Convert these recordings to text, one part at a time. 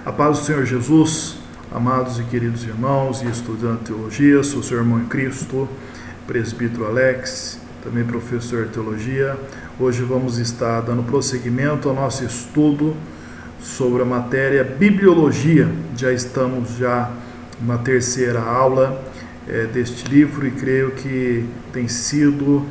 A paz do Senhor Jesus, amados e queridos irmãos e estudantes de teologia, sou seu irmão em Cristo, presbítero Alex, também professor de teologia. Hoje vamos estar dando prosseguimento ao nosso estudo sobre a matéria bibliologia. Já estamos na terceira aula deste livro e creio que tem sido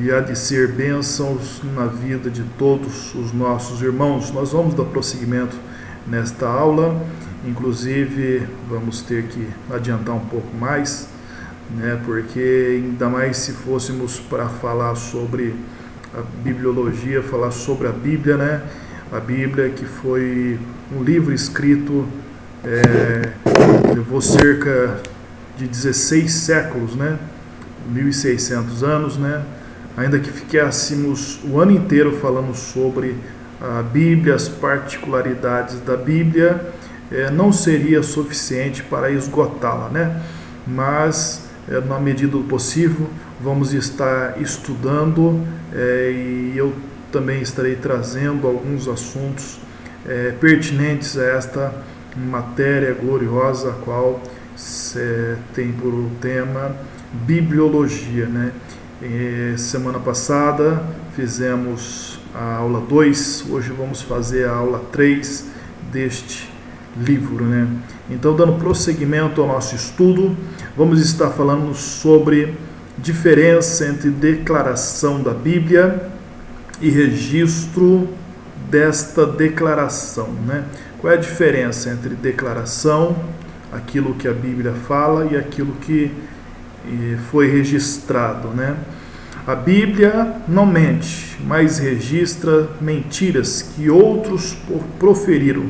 e há de ser bênçãos na vida de todos os nossos irmãos. Nós vamos dar prosseguimento nesta aula, inclusive vamos ter que adiantar um pouco mais, porque ainda mais se fôssemos para falar sobre a bibliologia, falar sobre a Bíblia, a Bíblia que foi um livro escrito, levou cerca de 16 séculos, 1.600 anos, ainda que ficássemos o ano inteiro falando sobre a Bíblia, as particularidades da Bíblia, não seria suficiente para esgotá-la, Mas, na medida do possível, vamos estar estudando e eu também estarei trazendo alguns assuntos pertinentes a esta matéria gloriosa, a qual tem por tema bibliologia, Semana passada fizemos a aula 2, hoje vamos fazer a aula 3 deste livro, Então, dando prosseguimento ao nosso estudo, vamos estar falando sobre diferença entre declaração da Bíblia e registro desta declaração, Qual é a diferença entre declaração, aquilo que a Bíblia fala, e aquilo que foi registrado, A Bíblia não mente, mas registra mentiras que outros proferiram.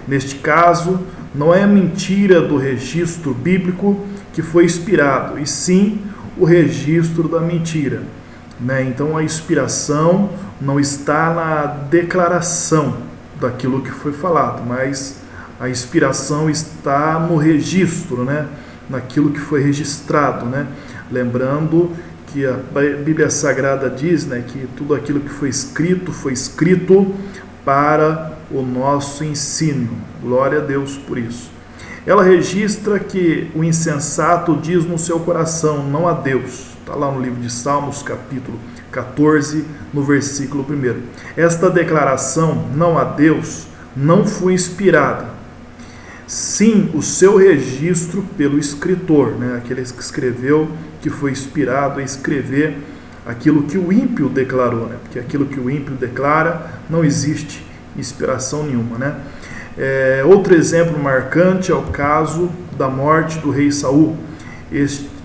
Neste caso, não é a mentira do registro bíblico que foi inspirado, e sim o registro da mentira. Então, a inspiração não está na declaração daquilo que foi falado, mas a inspiração está no registro, naquilo que foi registrado, Lembrando que a Bíblia Sagrada diz, que tudo aquilo que foi escrito para o nosso ensino. Glória a Deus por isso. Ela registra que o insensato diz no seu coração, não a Deus. Está lá no livro de Salmos, capítulo 14, no versículo 1. Esta declaração, não a Deus, não foi inspirada. Sim, o seu registro pelo escritor, aquele que escreveu, que foi inspirado a escrever aquilo que o ímpio declarou, porque aquilo que o ímpio declara não existe inspiração nenhuma, Outro exemplo marcante é o caso da morte do rei Saul.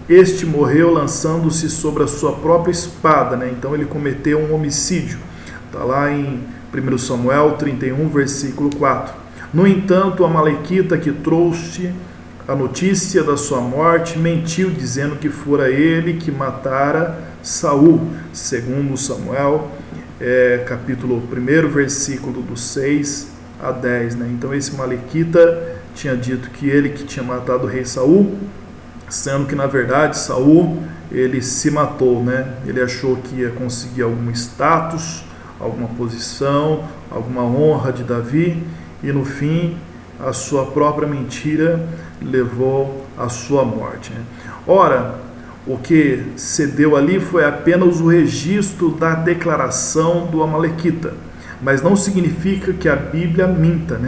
Este morreu lançando-se sobre a sua própria espada, então ele cometeu um homicídio. Está lá em 1 Samuel 31, versículo 4. No entanto, a amalequita que trouxe a notícia da sua morte mentiu, dizendo que fora ele que matara Saul, segundo Samuel, capítulo 1, versículo do 6 a 10. Então, esse amalequita tinha dito que ele que tinha matado o rei Saul, sendo que, na verdade, Saul, ele se matou, Ele achou que ia conseguir algum status, alguma posição, alguma honra de Davi, e no fim, a sua própria mentira levou à sua morte. Ora, o que se deu ali foi apenas o registro da declaração do amalequita, mas não significa que a Bíblia minta,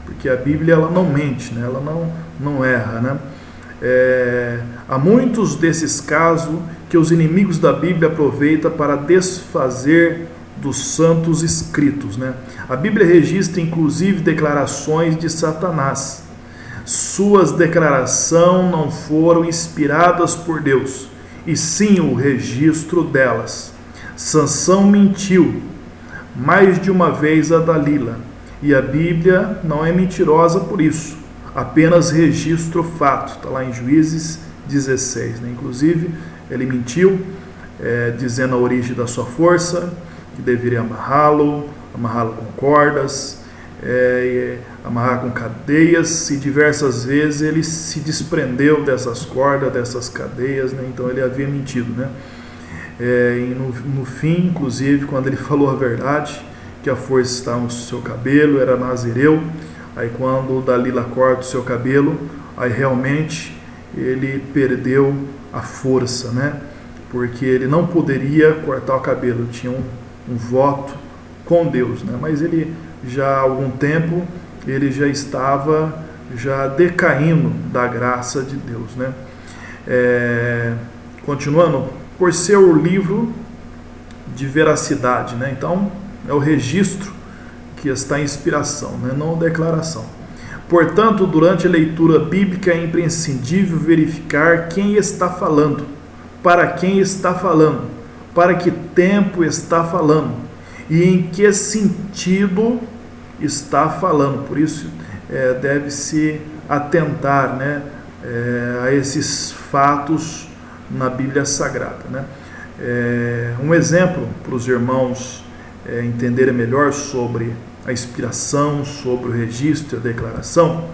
porque a Bíblia ela não mente, ela não erra. Há muitos desses casos que os inimigos da Bíblia aproveitam para desfazer dos santos escritos, A Bíblia registra inclusive declarações de Satanás. Suas declarações não foram inspiradas por Deus, e sim o registro delas. Sansão mentiu mais de uma vez a Dalila, e a Bíblia não é mentirosa por isso, apenas registra o fato. Está lá em Juízes 16. Inclusive, ele mentiu, dizendo a origem da sua força, que deveria amarrá-lo com cordas, amarrar com cadeias, e diversas vezes ele se desprendeu dessas cordas, dessas cadeias, então ele havia mentido, E no fim, inclusive, quando ele falou a verdade, que a força estava no seu cabelo, era nazireu, Aí quando Dalila corta o seu cabelo, aí realmente ele perdeu a força, né? Porque ele não poderia cortar o cabelo, tinha um voto com Deus, né? Mas ele já há algum tempo ele já estava decaindo da graça de Deus, né? Continuando, por ser o livro de veracidade, né? Então é o registro que está em inspiração, né? Não declaração. Portanto, durante a leitura bíblica é imprescindível verificar quem está falando, para quem está falando, para que tempo está falando e em que sentido está falando. Por isso deve-se atentar, né, a esses fatos na Bíblia Sagrada, né? Um exemplo para os irmãos entenderem melhor sobre a inspiração, sobre o registro e a declaração.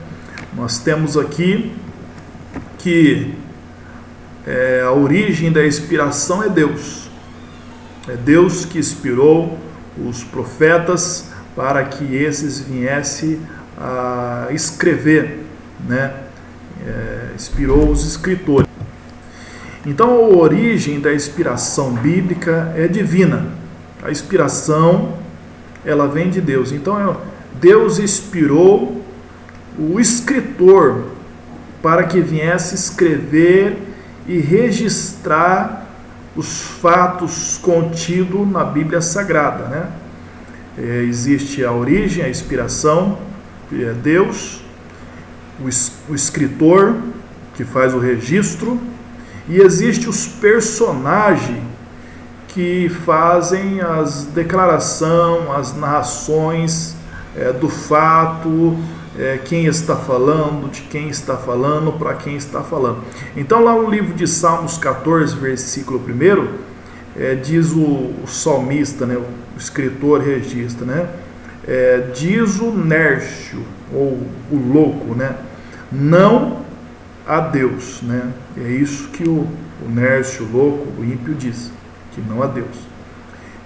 Nós temos aqui que a origem da inspiração é Deus. É Deus que inspirou os profetas para que esses viessem a escrever, né? Inspirou os escritores. Então a origem da inspiração bíblica é divina. A inspiração, ela vem de Deus. Então Deus inspirou o escritor para que viesse escrever e registrar os fatos contidos na Bíblia Sagrada, né? Existe a origem, a inspiração, que é Deus, o escritor que faz o registro, e existe os personagens que fazem as declarações, as narrações do fato, quem está falando, de quem está falando, para quem está falando. Então lá no livro de Salmos 14, versículo 1, diz o salmista, né, o escritor registra, né, diz o nércio, ou o louco, né, não a Deus, né? É isso que o nércio, o louco, o ímpio diz, que não a Deus.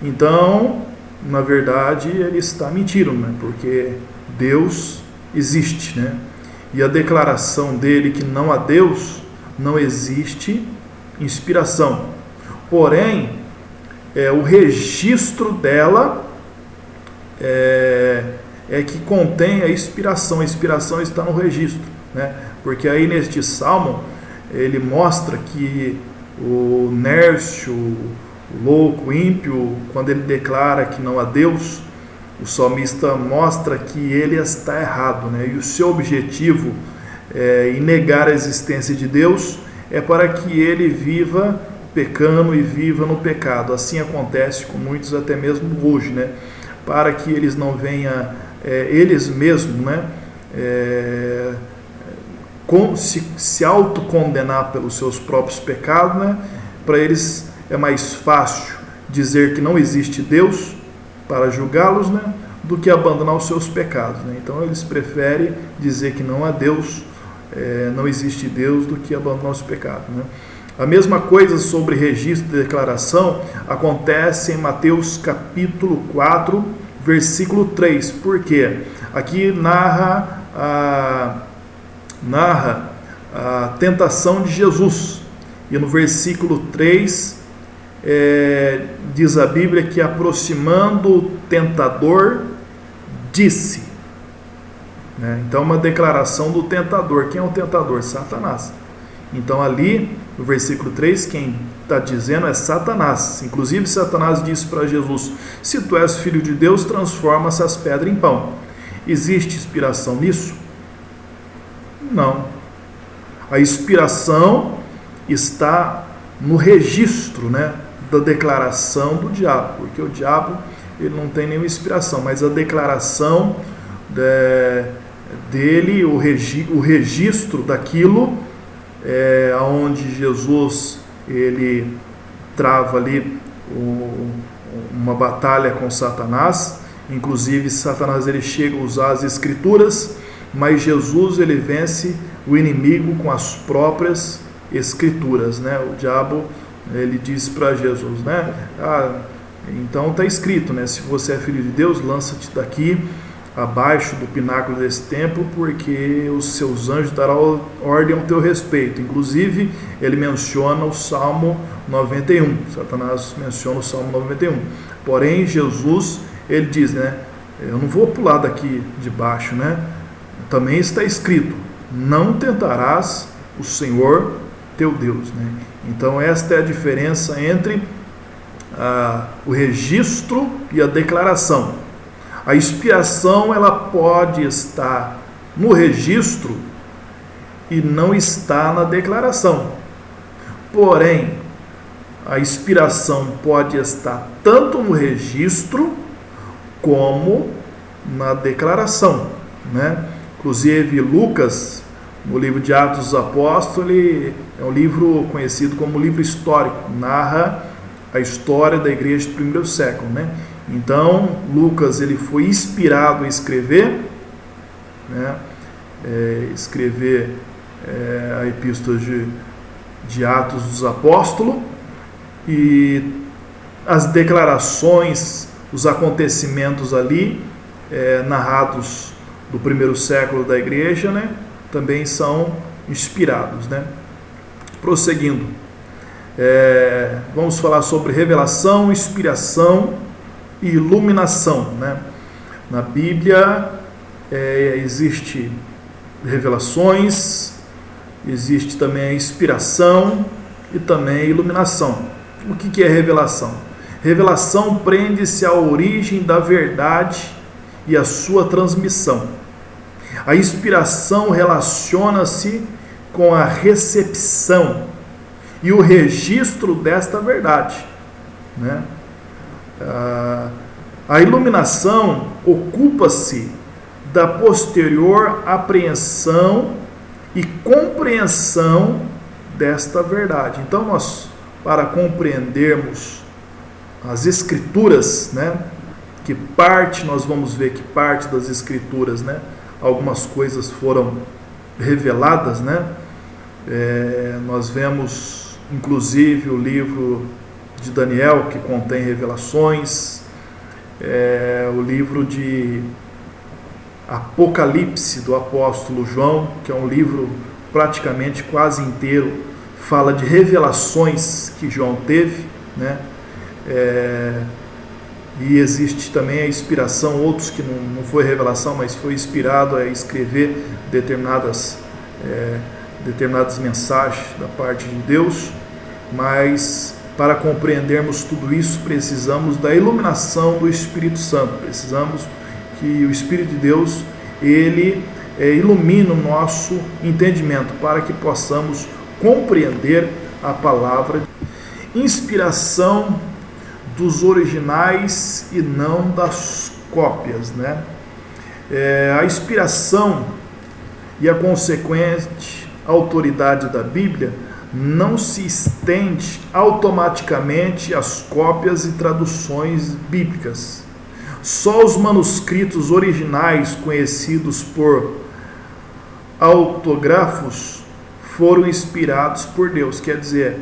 Então, na verdade, ele está mentindo, né? Porque Deus existe, né? E a declaração dele que não há Deus, não existe inspiração. Porém, o registro dela é que contém a inspiração. A inspiração está no registro, né? Porque aí neste salmo ele mostra que o nércio, o louco, o ímpio, quando ele declara que não há Deus, o salmista mostra que ele está errado, né? E o seu objetivo em negar a existência de Deus é para que ele viva pecando e viva no pecado. Assim acontece com muitos até mesmo hoje, né? Para que eles não venham, eles mesmos, né? Se autocondenar pelos seus próprios pecados, né? Para eles é mais fácil dizer que não existe Deus para julgá-los, né? Do que abandonar os seus pecados, né? Então eles preferem dizer que não há Deus, não existe Deus, do que abandonar os pecados, né? A mesma coisa sobre registro e declaração acontece em Mateus capítulo 4, versículo 3. Por quê? Aqui narra a tentação de Jesus. E no versículo 3 diz a Bíblia que, aproximando o tentador, disse, né? Então uma declaração do tentador. Quem é o tentador? Satanás. Então ali no versículo 3, quem está dizendo é Satanás. Inclusive Satanás disse para Jesus: se tu és filho de Deus, transforma essas pedras em pão. Existe inspiração nisso? Não. A inspiração está no registro, né, da declaração do diabo, porque o diabo ele não tem nenhuma inspiração, mas a declaração dele, o registro daquilo, onde Jesus ele trava ali uma batalha com Satanás. Inclusive Satanás ele chega a usar as escrituras, mas Jesus ele vence o inimigo com as próprias escrituras, né? O diabo ele diz para Jesus, né? Então está escrito, né? Se você é filho de Deus, lança-te daqui, abaixo do pináculo desse templo, porque os seus anjos darão ordem ao teu respeito. Inclusive, ele menciona o Salmo 91. Satanás menciona o Salmo 91. Porém, Jesus, ele diz, né? Eu não vou pular daqui de baixo, né? Também está escrito: não tentarás o Senhor teu Deus, né? Então, esta é a diferença entre o registro e a declaração. A inspiração, ela pode estar no registro e não está na declaração. Porém, a inspiração pode estar tanto no registro como na declaração, né? Inclusive, Lucas, no livro de Atos dos Apóstolos, é um livro conhecido como livro histórico, narra a história da igreja do primeiro século, né? Então, Lucas, ele foi inspirado a escrever, né? A epístola de Atos dos Apóstolos, e as declarações, os acontecimentos ali, narrados do primeiro século da igreja, né? Também são inspirados, né? Prosseguindo, vamos falar sobre revelação, inspiração e iluminação, né? Na Bíblia existe revelações, existe também a inspiração e também a iluminação. O que é revelação? Revelação prende-se à origem da verdade e à sua transmissão. A inspiração relaciona-se com a recepção e o registro desta verdade, né? A iluminação ocupa-se da posterior apreensão e compreensão desta verdade. Então, nós, para compreendermos as Escrituras, né, nós vamos ver que parte das Escrituras, né, algumas coisas foram reveladas, né? Nós vemos, inclusive, o livro de Daniel, que contém revelações, o livro de Apocalipse do apóstolo João, que é um livro praticamente quase inteiro, fala de revelações que João teve, né? E existe também a inspiração, outros que não foi revelação, mas foi inspirado a escrever determinadas mensagens da parte de Deus. Mas para compreendermos tudo isso, precisamos da iluminação do Espírito Santo. Precisamos que o Espírito de Deus, ele ilumine o nosso entendimento, para que possamos compreender a palavra. Inspiração dos originais e não das cópias, né? A inspiração e a consequente autoridade da Bíblia não se estende automaticamente às cópias e traduções bíblicas. Só os manuscritos originais, conhecidos por autógrafos, foram inspirados por Deus. Quer dizer,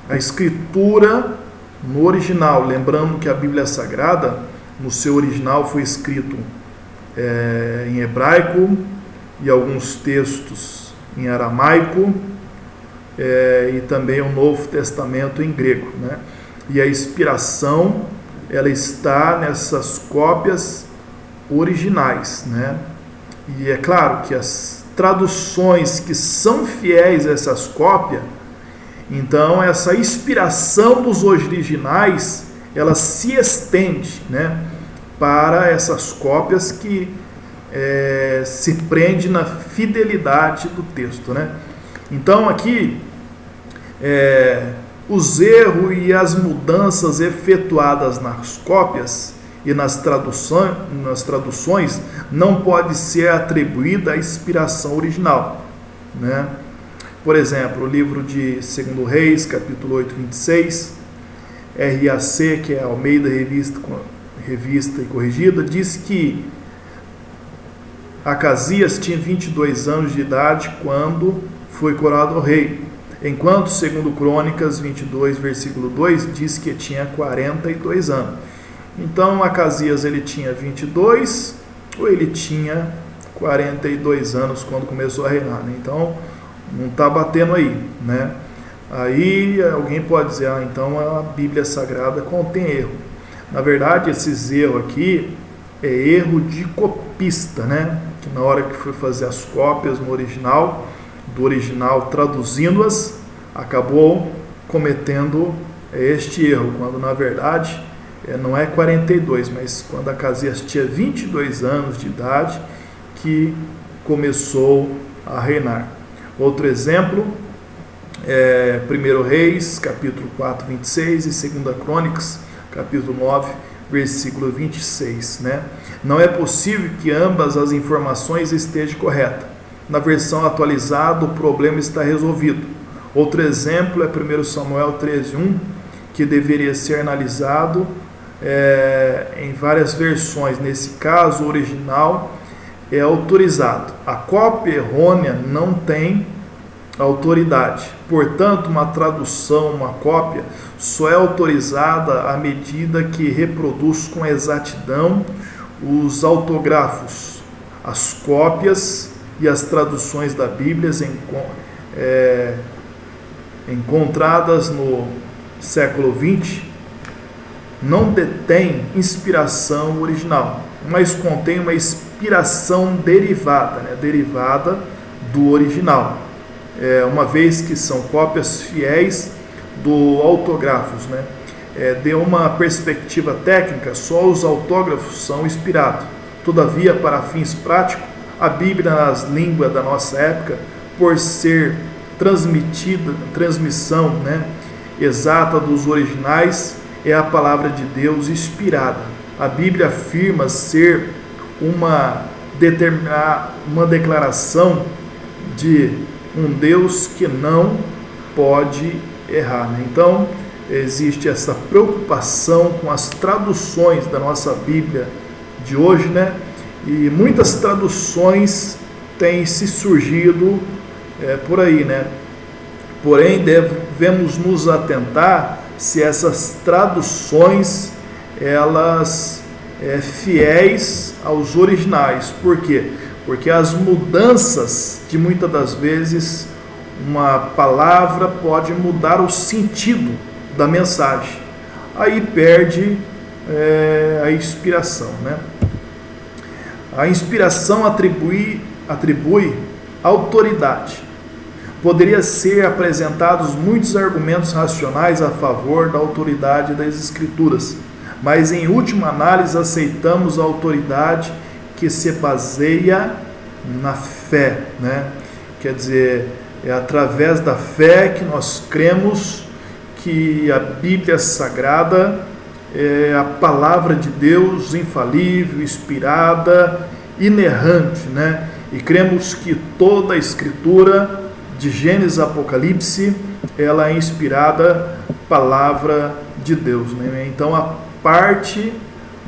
a escritura no original, lembrando que a Bíblia Sagrada, no seu original, foi escrito em hebraico e alguns textos em aramaico, e também o Novo Testamento em grego, né? E a inspiração, ela está nessas cópias originais, né? E é claro que as traduções que são fiéis a essas cópias, então essa inspiração dos originais, ela se estende, né, para essas cópias que se prende na fidelidade do texto, né? Então aqui os erros e as mudanças efetuadas nas cópias e nas traduções não pode ser atribuída à inspiração original, né? Por exemplo, o livro de 2 Reis, capítulo 8, 26, RAC, que é a Almeida Revista e Corrigida, diz que Acasias tinha 22 anos de idade quando foi coroado rei, enquanto, segundo Crônicas 22, versículo 2, diz que tinha 42 anos. Então, Acasias ele tinha 22 ou ele tinha 42 anos quando começou a reinar, né? Então não está batendo aí, né? Aí alguém pode dizer, então a Bíblia Sagrada contém erro. Na verdade, esses erros aqui é erro de copista, né? Que na hora que foi fazer as cópias no original, do original traduzindo-as, acabou cometendo este erro, quando na verdade não é 42, mas quando Acasias tinha 22 anos de idade que começou a reinar. Outro exemplo é 1 Reis, capítulo 4, 26 e 2 Crônicas, capítulo 9, versículo 26, né? Não é possível que ambas as informações estejam corretas. Na versão atualizada, o problema está resolvido. Outro exemplo é 1 Samuel 13:1, que deveria ser analisado em várias versões. Nesse caso, o original é autorizado. A cópia errônea não tem autoridade. Portanto, uma tradução, uma cópia, só é autorizada à medida que reproduz com exatidão os autógrafos, as cópias e as traduções da Bíblia encontradas no século XX não detém inspiração original, mas contém uma inspiração derivada, né? Derivada do original, uma vez que são cópias fiéis do autógrafos, né? De uma perspectiva técnica, só os autógrafos são inspirados. Todavia, para fins práticos, a Bíblia nas línguas da nossa época, por ser transmissão, né, exata dos originais, é a palavra de Deus inspirada. A Bíblia afirma ser uma declaração de um Deus que não pode errar, né? Então, existe essa preocupação com as traduções da nossa Bíblia de hoje, né? E muitas traduções têm se surgido por aí, né? Porém, devemos nos atentar se essas traduções elas fiéis aos originais. Por quê? Porque as mudanças de muitas das vezes uma palavra pode mudar o sentido da mensagem. Aí perde a inspiração, né? A inspiração atribui autoridade. Poderia ser apresentados muitos argumentos racionais a favor da autoridade das Escrituras, mas em última análise aceitamos a autoridade que se baseia na fé, né? Quer dizer, é através da fé que nós cremos que a Bíblia Sagrada é a palavra de Deus infalível, inspirada, inerrante, né? E cremos que toda a Escritura, de Gênesis a Apocalipse, ela é inspirada palavra de Deus, né? Então, a parte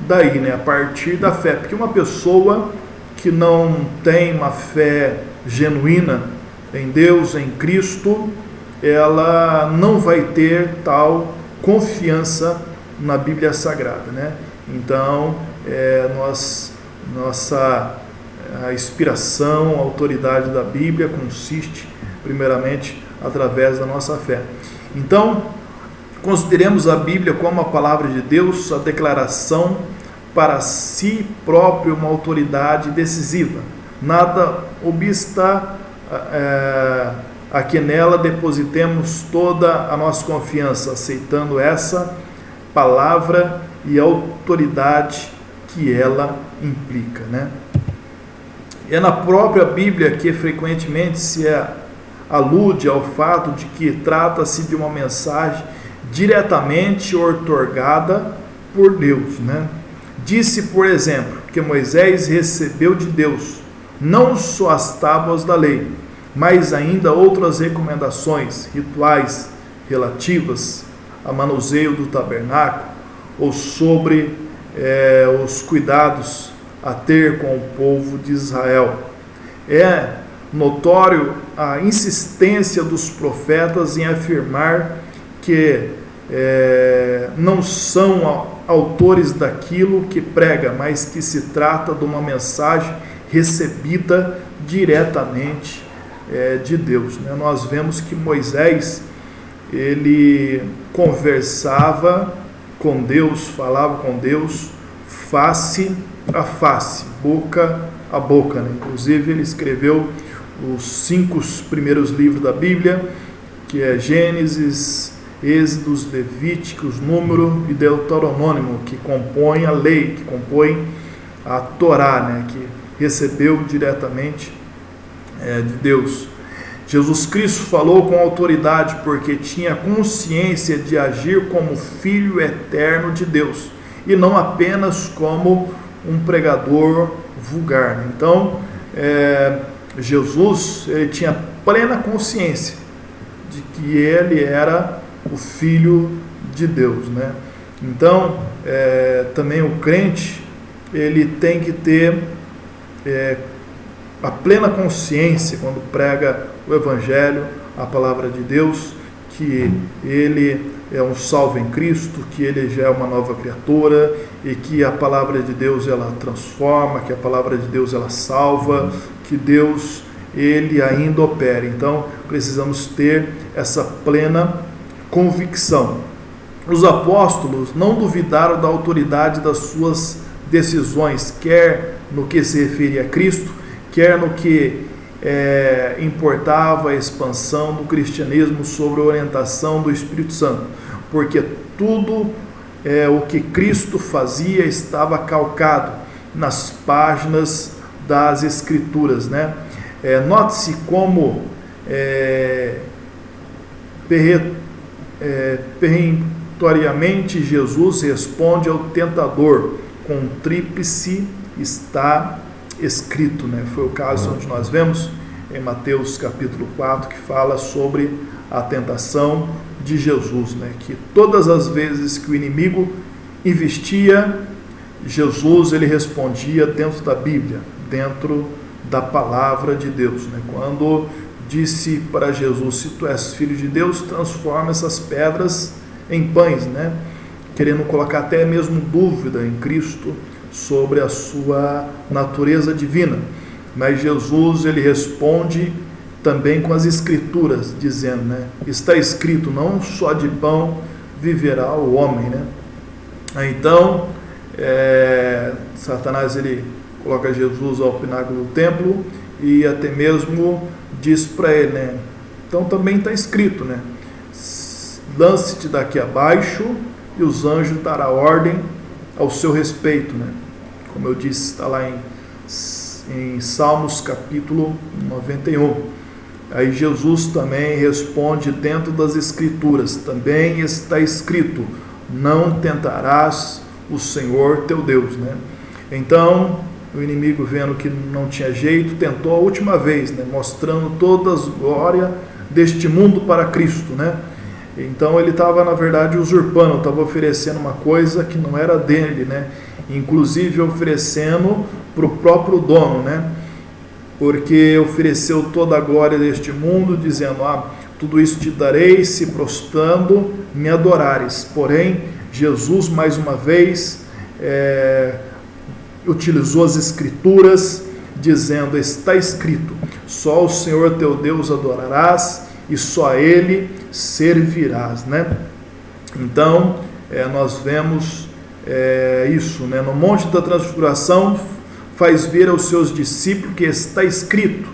daí, né? A partir da fé, porque uma pessoa que não tem uma fé genuína em Deus, em Cristo, ela não vai ter tal confiança na Bíblia Sagrada, né? Então, a inspiração, a autoridade da Bíblia consiste primeiramente através da nossa fé. Então, consideremos a Bíblia como a palavra de Deus, a declaração para si próprio uma autoridade decisiva. Nada obsta a que nela depositemos toda a nossa confiança, aceitando essa palavra e a autoridade que ela implica, né? É na própria Bíblia que frequentemente se alude ao fato de que trata-se de uma mensagem diretamente outorgada por Deus, né? Disse, por exemplo, que Moisés recebeu de Deus não só as tábuas da lei, mas ainda outras recomendações rituais relativas ao manuseio do tabernáculo ou sobre os cuidados a ter com o povo de Israel. É notório a insistência dos profetas em afirmar que não são autores daquilo que prega, mas que se trata de uma mensagem recebida diretamente de Deus. Nós vemos que Moisés, ele conversava com Deus, falava com Deus face a face, boca a boca. Inclusive ele escreveu os 5 primeiros livros da Bíblia, que é Gênesis, Êxodos, Levíticos, Número e Deuteronômio, que compõem a lei, que compõem a Torá, que recebeu diretamente de Deus. Jesus Cristo falou com autoridade porque tinha consciência de agir como Filho eterno de Deus e não apenas como um pregador vulgar. Então, Jesus, ele tinha plena consciência de que ele era o Filho de Deus, Então, também o crente, ele tem que ter a plena consciência quando prega o Evangelho, a palavra de Deus, que ele é um salvo em Cristo, que ele já é uma nova criatura e que a palavra de Deus ela transforma, que a palavra de Deus ela salva, que Deus ele ainda opera. Então precisamos ter essa plena convicção. Os apóstolos não duvidaram da autoridade das suas decisões, quer no que se referia a Cristo, quer no que importava a expansão do cristianismo sobre a orientação do Espírito Santo, porque tudo o que Cristo fazia estava calcado nas páginas das Escrituras, Note-se como peremptoriamente Jesus responde ao tentador com um tríplice está escrito, Foi o caso onde nós vemos em Mateus capítulo 4, que fala sobre a tentação de Jesus, que todas as vezes que o inimigo investia, Jesus ele respondia dentro da Bíblia, dentro da palavra de Deus, Quando disse para Jesus: se tu és filho de Deus, transforma essas pedras em pães, Querendo colocar até mesmo dúvida em Cristo sobre a sua natureza divina. Mas Jesus ele responde também com as Escrituras, dizendo, está escrito, não só de pão viverá o homem, Então, Satanás ele coloca Jesus ao pináculo do templo e até mesmo diz para ele, então também está escrito, lance-te daqui abaixo e os anjos dará ordem ao seu respeito, Como eu disse, está lá em Salmos capítulo 91. Aí Jesus também responde dentro das Escrituras, também está escrito, não tentarás o Senhor teu Deus, Então, o inimigo vendo que não tinha jeito, tentou a última vez, mostrando todas as glórias deste mundo para Cristo, Então ele estava na verdade usurpando, estava oferecendo uma coisa que não era dele, Inclusive oferecendo para o próprio dono, Porque ofereceu toda a glória deste mundo, dizendo, tudo isso te darei se prostrando me adorares. Porém, Jesus mais uma vez utilizou as Escrituras, dizendo, está escrito, só o Senhor teu Deus adorarás e só a Ele servirás, Então, nós vemos isso, no Monte da Transfiguração, faz ver aos seus discípulos que está escrito,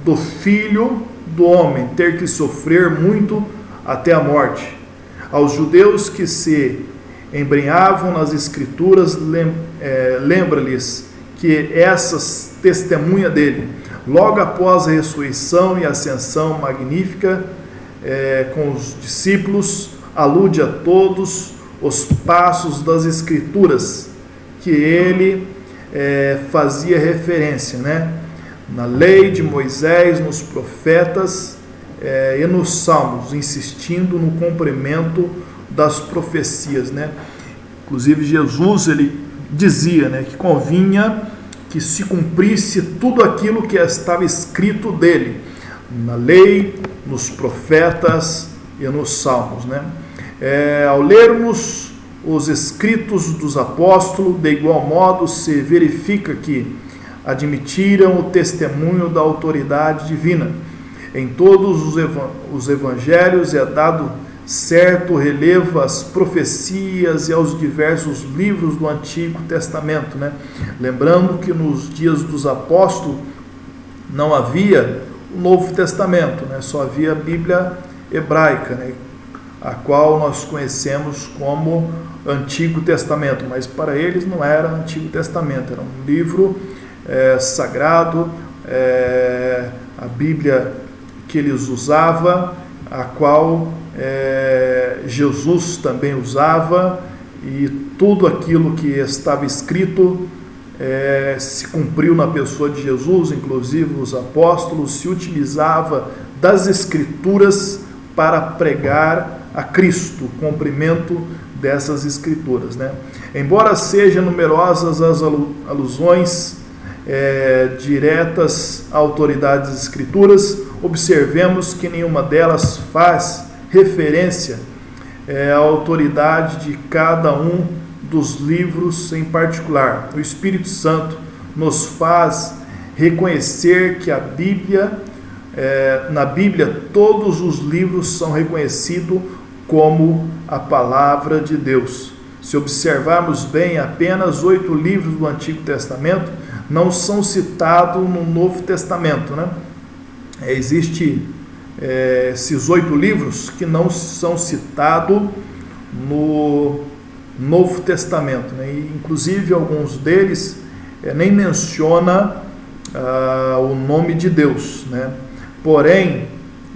do Filho do Homem ter que sofrer muito até a morte. Aos judeus que se embrenhavam nas Escrituras, lembra-lhes que essas testemunha dele, logo após a ressurreição e ascensão magnífica com os discípulos, alude a todos os passos das Escrituras que ele fazia referência, na lei de Moisés, nos profetas e nos salmos, insistindo no cumprimento das profecias, Inclusive Jesus ele dizia, que convinha que se cumprisse tudo aquilo que estava escrito dele, na lei, nos profetas e nos salmos, Ao lermos os escritos dos apóstolos, de igual modo se verifica que admitiram o testemunho da autoridade divina. Em todos os evangelhos é dado certo relevo às profecias e aos diversos livros do Antigo Testamento, né? Lembrando que nos dias dos apóstolos não havia o Novo Testamento, né? Só havia a Bíblia hebraica, né? A qual nós conhecemos como Antigo Testamento, mas para eles não era Antigo Testamento, era um livro sagrado, a Bíblia que eles usavam, a qual Jesus também usava, e tudo aquilo que estava escrito se cumpriu na pessoa de Jesus, inclusive os apóstolos se utilizava das Escrituras para pregar a Cristo, o cumprimento dessas Escrituras, né? Embora sejam numerosas as alusões diretas a autoridades das Escrituras, observemos que nenhuma delas faz referência à autoridade de cada um dos livros em particular. O Espírito Santo nos faz reconhecer que a Bíblia, na Bíblia, todos os livros são reconhecidos como a palavra de Deus. Se observarmos bem, apenas 8 livros do Antigo Testamento não são citados no Novo Testamento, né? Existem esses 8 livros que não são citados no Novo Testamento, né? E, inclusive, alguns deles nem menciona o nome de Deus, né? Porém,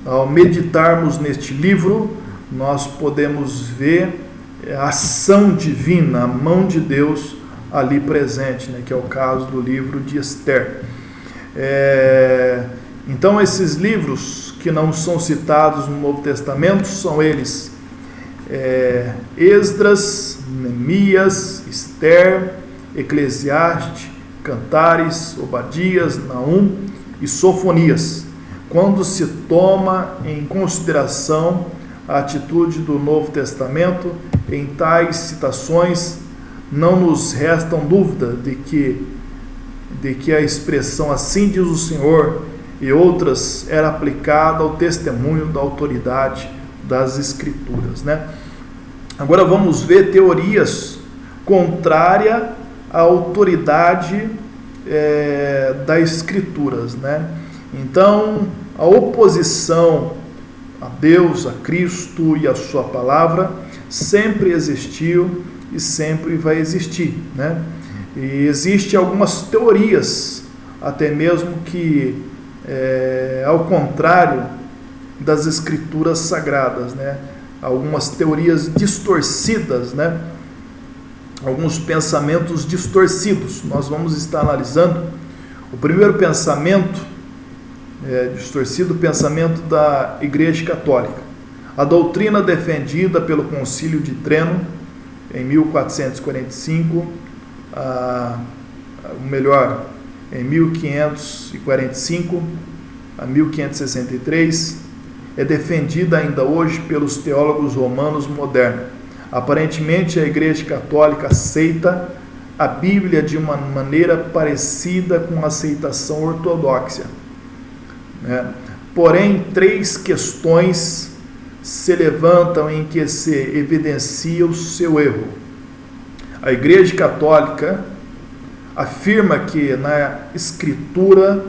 ao meditarmos neste livro, nós podemos ver a ação divina, a mão de Deus ali presente, né? Que é o caso do livro de Esther. Então, esses livros que não são citados no Novo Testamento são eles: Esdras, Neemias, Esther, Eclesiastes, Cantares, Obadias, Naum e Sofonias. Quando se toma em consideração a atitude do Novo Testamento em tais citações, não nos restam dúvida de que a expressão "assim diz o Senhor" e outras era aplicada ao testemunho da autoridade das Escrituras, né? Agora vamos ver teorias contrárias à autoridade das Escrituras, né? Então, a oposição a Deus, a Cristo e a sua palavra sempre existiu e sempre vai existir, né? E existem algumas teorias, até mesmo que ao contrário das Escrituras sagradas, né? Algumas teorias distorcidas, né? Alguns pensamentos distorcidos. Nós vamos estar analisando o primeiro pensamento distorcido, o pensamento da Igreja Católica. A doutrina defendida pelo Concílio de Trento em 1445, em 1545 a 1563, é defendida ainda hoje pelos teólogos romanos modernos. Aparentemente, a Igreja Católica aceita a Bíblia de uma maneira parecida com a aceitação ortodoxa, né? Porém, 3 questões se levantam em que se evidencia o seu erro. A Igreja Católica afirma que na Escritura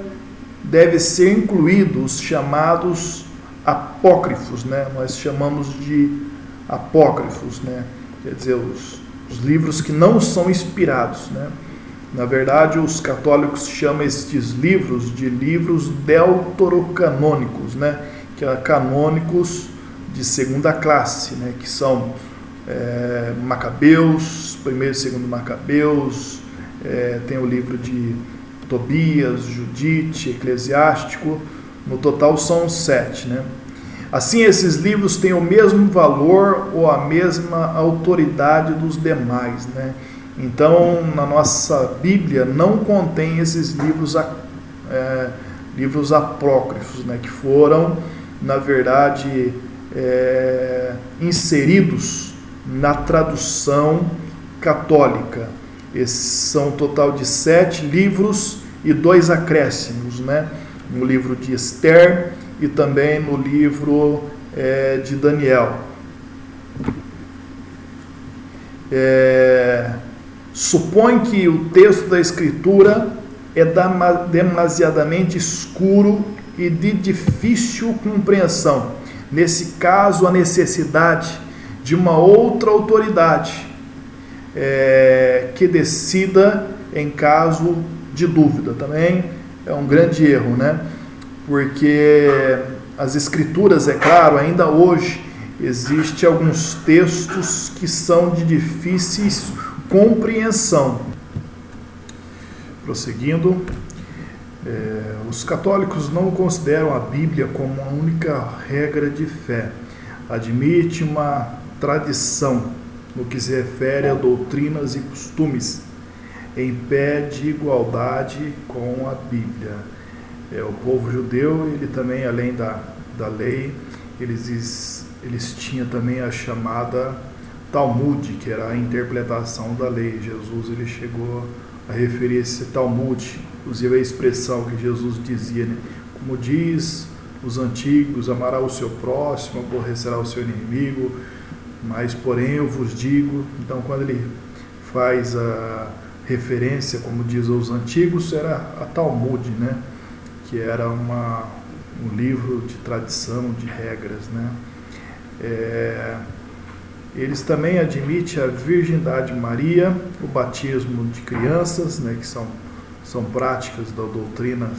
deve ser incluídos os chamados apócrifos, né? Nós chamamos de apócrifos, né? Quer dizer, os livros que não são inspirados, né? Na verdade, os católicos chamam estes livros de livros deuterocanônicos, né? Que são canônicos de segunda classe, né? Que são Macabeus, primeiro e segundo Macabeus, tem o livro de Tobias, Judite, Eclesiástico. No total são 7, né? Assim, esses livros têm o mesmo valor ou a mesma autoridade dos demais, né? Então, na nossa Bíblia não contém esses livros apócrifos, né? Que foram, na verdade, inseridos na tradução católica. Esses são um total de 7 livros e 2 acréscimos, né? No livro de Esther e também no livro de Daniel. Supõe que o texto da Escritura é demasiadamente escuro e de difícil compreensão. Nesse caso, a necessidade de uma outra autoridade que decida em caso de dúvida. Também é um grande erro, né? Porque as Escrituras, é claro, ainda hoje existem alguns textos que são de difíceis compreensão. Prosseguindo, os católicos não consideram a Bíblia como a única regra de fé. Admite uma tradição no que se refere a doutrinas e costumes, em pé de igualdade com a Bíblia. O povo judeu, ele também, além da lei, eles tinham também a chamada Talmud, que era a interpretação da lei. Jesus, ele chegou a referir esse Talmud, inclusive a expressão que Jesus dizia, né? Como diz os antigos, amará o seu próximo, aborrecerá o seu inimigo, mas porém eu vos digo. Então, quando ele faz a referência, como diz os antigos, era a Talmud, né? Que era um livro de tradição, de regras, né? Eles também admitem a virgindade de Maria, o batismo de crianças, né, que são práticas da doutrina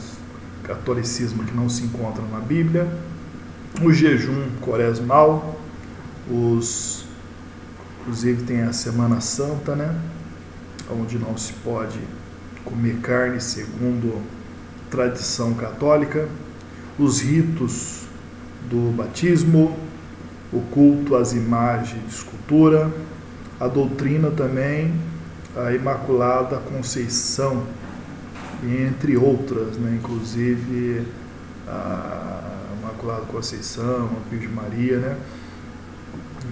catolicismo que não se encontram na Bíblia, o jejum quaresmal, inclusive tem a Semana Santa, né, onde não se pode comer carne segundo tradição católica, os ritos do batismo, o culto às imagens de escultura, a doutrina também, a Imaculada Conceição, entre outras, né? Inclusive a Imaculada Conceição, a Virgem Maria, né?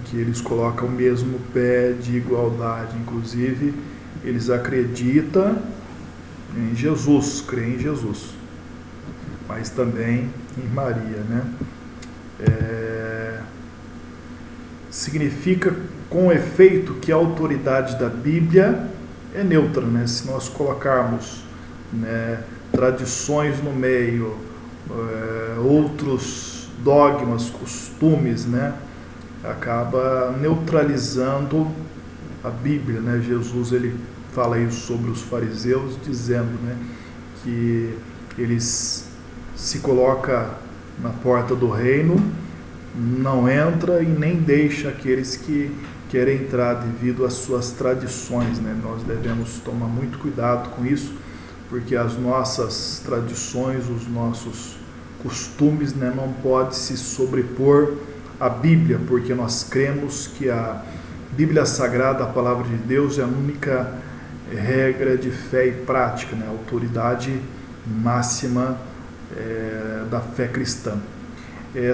Que eles colocam o mesmo pé de igualdade. Inclusive, eles acreditam em Jesus, creem em Jesus, mas também em Maria, né? Significa, com efeito, que a autoridade da Bíblia é neutra, né? Se nós colocarmos, né, tradições no meio, outros dogmas, costumes, né, acaba neutralizando a Bíblia, né? Jesus, ele fala isso sobre os fariseus, dizendo, né, que eles se colocam na porta do reino, não entra e nem deixa aqueles que querem entrar devido às suas tradições, né? Nós devemos tomar muito cuidado com isso, porque as nossas tradições, os nossos costumes, né, não podem se sobrepor à Bíblia, porque nós cremos que a Bíblia Sagrada, a Palavra de Deus, é a única regra de fé e prática, né? A autoridade máxima da fé cristã.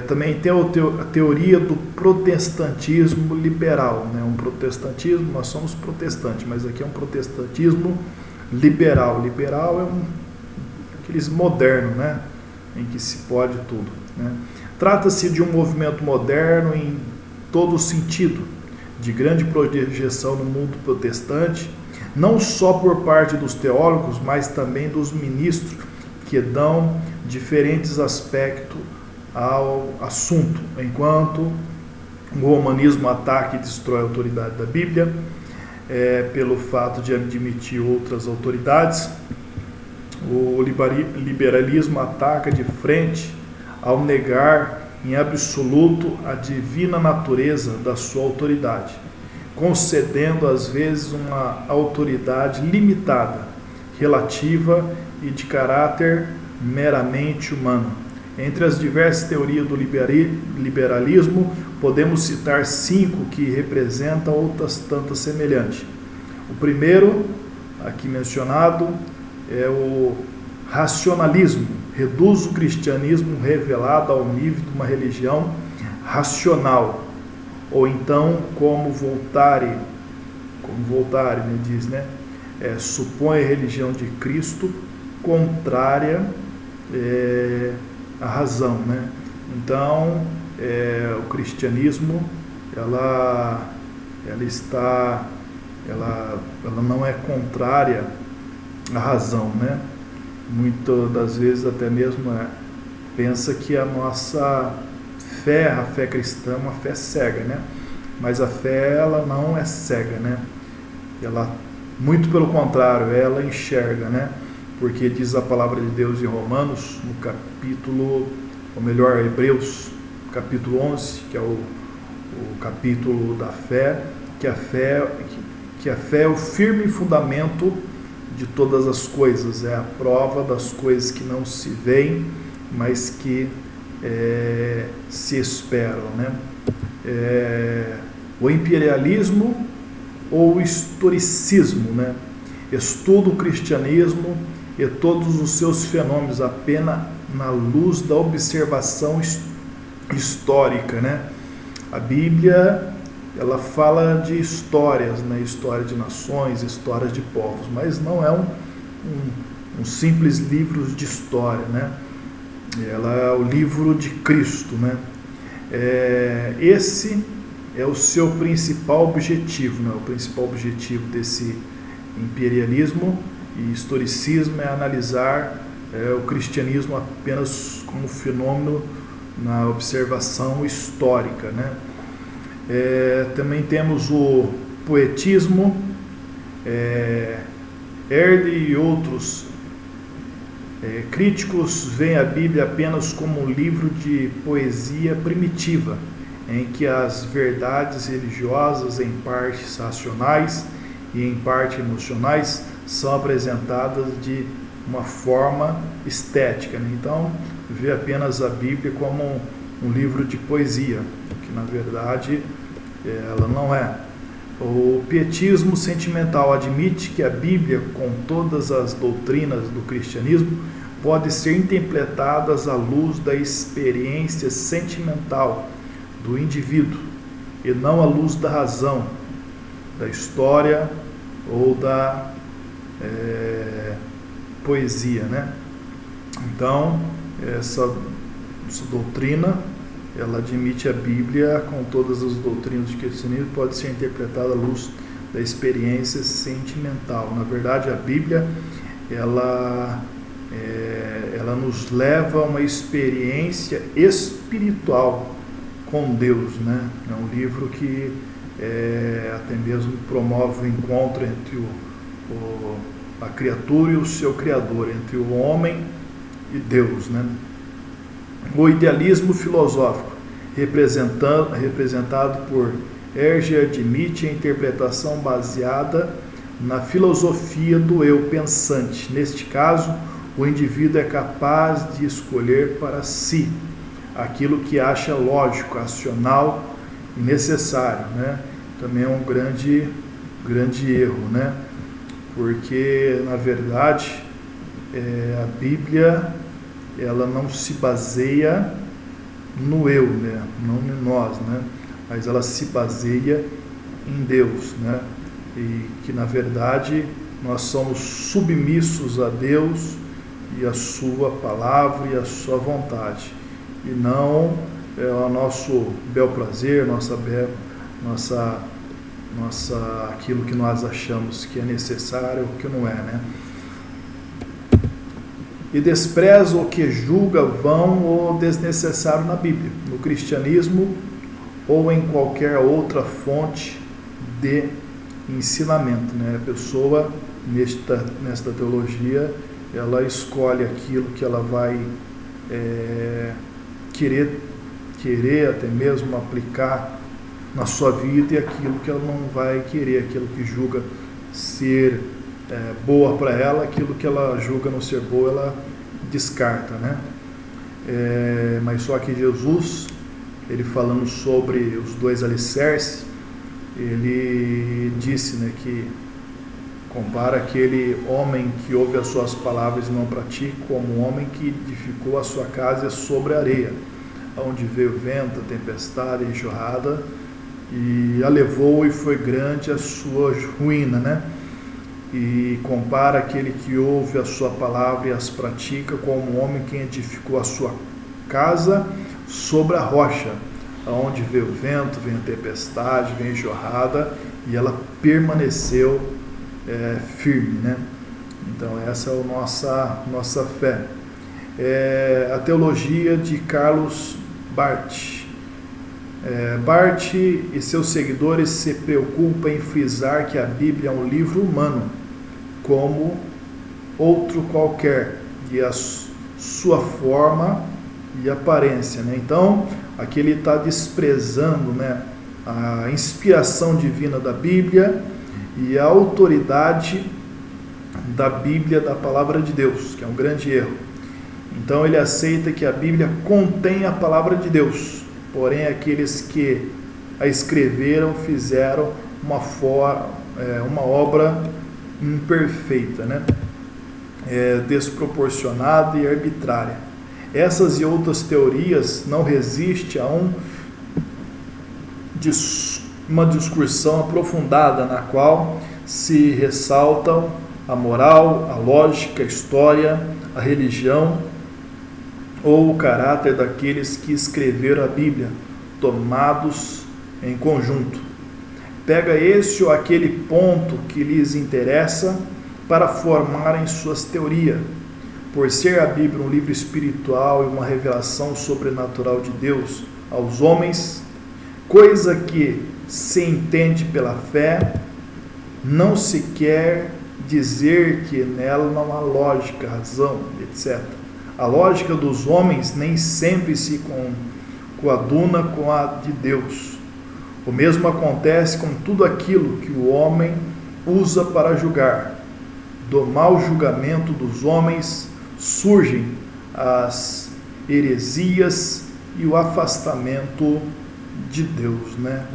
Também tem a teoria do protestantismo liberal, né? Um protestantismo, nós somos protestantes, mas aqui é um protestantismo liberal. Liberal é aqueles moderno, né? Em que se pode tudo, né? Trata-se de um movimento moderno em todo o sentido, de grande projeção no mundo protestante, não só por parte dos teólogos, mas também dos ministros, que dão diferentes aspectos ao assunto. Enquanto o romanismo ataca e destrói a autoridade da Bíblia, pelo fato de admitir outras autoridades, o liberalismo ataca de frente ao negar em absoluto a divina natureza da sua autoridade, concedendo às vezes uma autoridade limitada, relativa e de caráter meramente humano. Entre as diversas teorias do liberalismo, podemos citar 5 que representam outras tantas semelhantes. O primeiro, aqui mencionado, é o racionalismo. Reduz o cristianismo revelado ao nível de uma religião racional. Ou então, como Voltaire, né, diz, né, supõe a religião de Cristo contrária à razão, né? Então, o cristianismo, ela não é contrária à razão, né? Muitas das vezes até mesmo pensa que a nossa fé, a fé cristã, é uma fé cega, né? Mas a fé, ela não é cega, né? Ela, muito pelo contrário, ela enxerga, né? Porque diz a palavra de Deus em Romanos, no capítulo, ou melhor, Hebreus, capítulo 11, que é o capítulo da fé, que a fé é o firme fundamento de todas as coisas, é a prova das coisas que não se veem, mas que se esperam, né? O imperialismo ou o historicismo, né? Estuda o cristianismo e todos os seus fenômenos apenas na luz da observação histórica, né? A Bíblia, ela fala de histórias, né? História de nações, histórias de povos, mas não é um simples livro de história, né? Ela é o livro de Cristo, né? Esse é o seu principal objetivo, né? O principal objetivo desse imperialismo e historicismo é analisar o cristianismo apenas como fenômeno na observação histórica, né? Também temos o poetismo, Herder e outros críticos veem a Bíblia apenas como um livro de poesia primitiva, em que as verdades religiosas, em partes racionais e em parte emocionais, são apresentadas de uma forma estética, né? Então, vê apenas a Bíblia como um livro de poesia, que na verdade ela não é. O pietismo sentimental admite que a Bíblia, com todas as doutrinas do cristianismo, pode ser interpretada à luz da experiência sentimental do indivíduo e não à luz da razão, da história ou da poesia, né? Então, essa doutrina, ela admite a Bíblia com todas as doutrinas do cristianismo, pode ser interpretada à luz da experiência sentimental. Na verdade, a Bíblia, ela nos leva a uma experiência espiritual com Deus, né? É um livro que até mesmo promove o encontro entre a criatura e o seu Criador, entre o homem e Deus, né? O idealismo filosófico, representado por Herder, admite a interpretação baseada na filosofia do eu pensante. Neste caso, o indivíduo é capaz de escolher para si aquilo que acha lógico, racional e necessário, né? Também é um grande erro, né? Porque, na verdade, a Bíblia, ela não se baseia no eu, né? Não em nós, né? Mas ela se baseia em Deus, né? E que, na verdade, nós somos submissos a Deus e a sua palavra e a sua vontade, e não ao nosso bel prazer, aquilo que nós achamos que é necessário ou que não é, né? E despreza o que julga vão ou desnecessário na Bíblia, no cristianismo ou em qualquer outra fonte de ensinamento, né? A pessoa, nesta teologia, ela escolhe aquilo que ela vai querer até mesmo aplicar na sua vida, e aquilo que ela não vai querer, aquilo que julga ser boa para ela, aquilo que ela julga não ser boa, ela descarta, né? Mas só que Jesus, ele falando sobre os dois alicerces, ele disse, né, que compara aquele homem que ouve as suas palavras e não pratica como um homem que edificou a sua casa sobre a areia, onde veio vento, tempestade e enxurrada, e a levou e foi grande a sua ruína, né? E compara aquele que ouve a sua palavra e as pratica com um homem que edificou a sua casa sobre a rocha, aonde veio o vento, vem a tempestade, vem a jorrada, e ela permaneceu firme, né? Então essa é a nossa fé. A teologia de Carlos Barth. Barth e seus seguidores se preocupam em frisar que a Bíblia é um livro humano, como outro qualquer, e a sua forma e aparência, né? Então, aqui ele está desprezando, né, a inspiração divina da Bíblia e a autoridade da Bíblia, da palavra de Deus, que é um grande erro. Então ele aceita que a Bíblia contém a palavra de Deus, porém aqueles que a escreveram fizeram uma obra imperfeita, né? Desproporcionada e arbitrária. Essas e outras teorias não resistem a uma discussão aprofundada na qual se ressaltam a moral, a lógica, a história, a religião ou o caráter daqueles que escreveram a Bíblia, tomados em conjunto. Pega esse ou aquele ponto que lhes interessa para formarem suas teorias. Por ser a Bíblia um livro espiritual e uma revelação sobrenatural de Deus aos homens, coisa que se entende pela fé, não se quer dizer que nela não há lógica, razão, etc. A lógica dos homens nem sempre se coaduna com a de Deus. O mesmo acontece com tudo aquilo que o homem usa para julgar. Do mau julgamento dos homens surgem as heresias e o afastamento de Deus, né?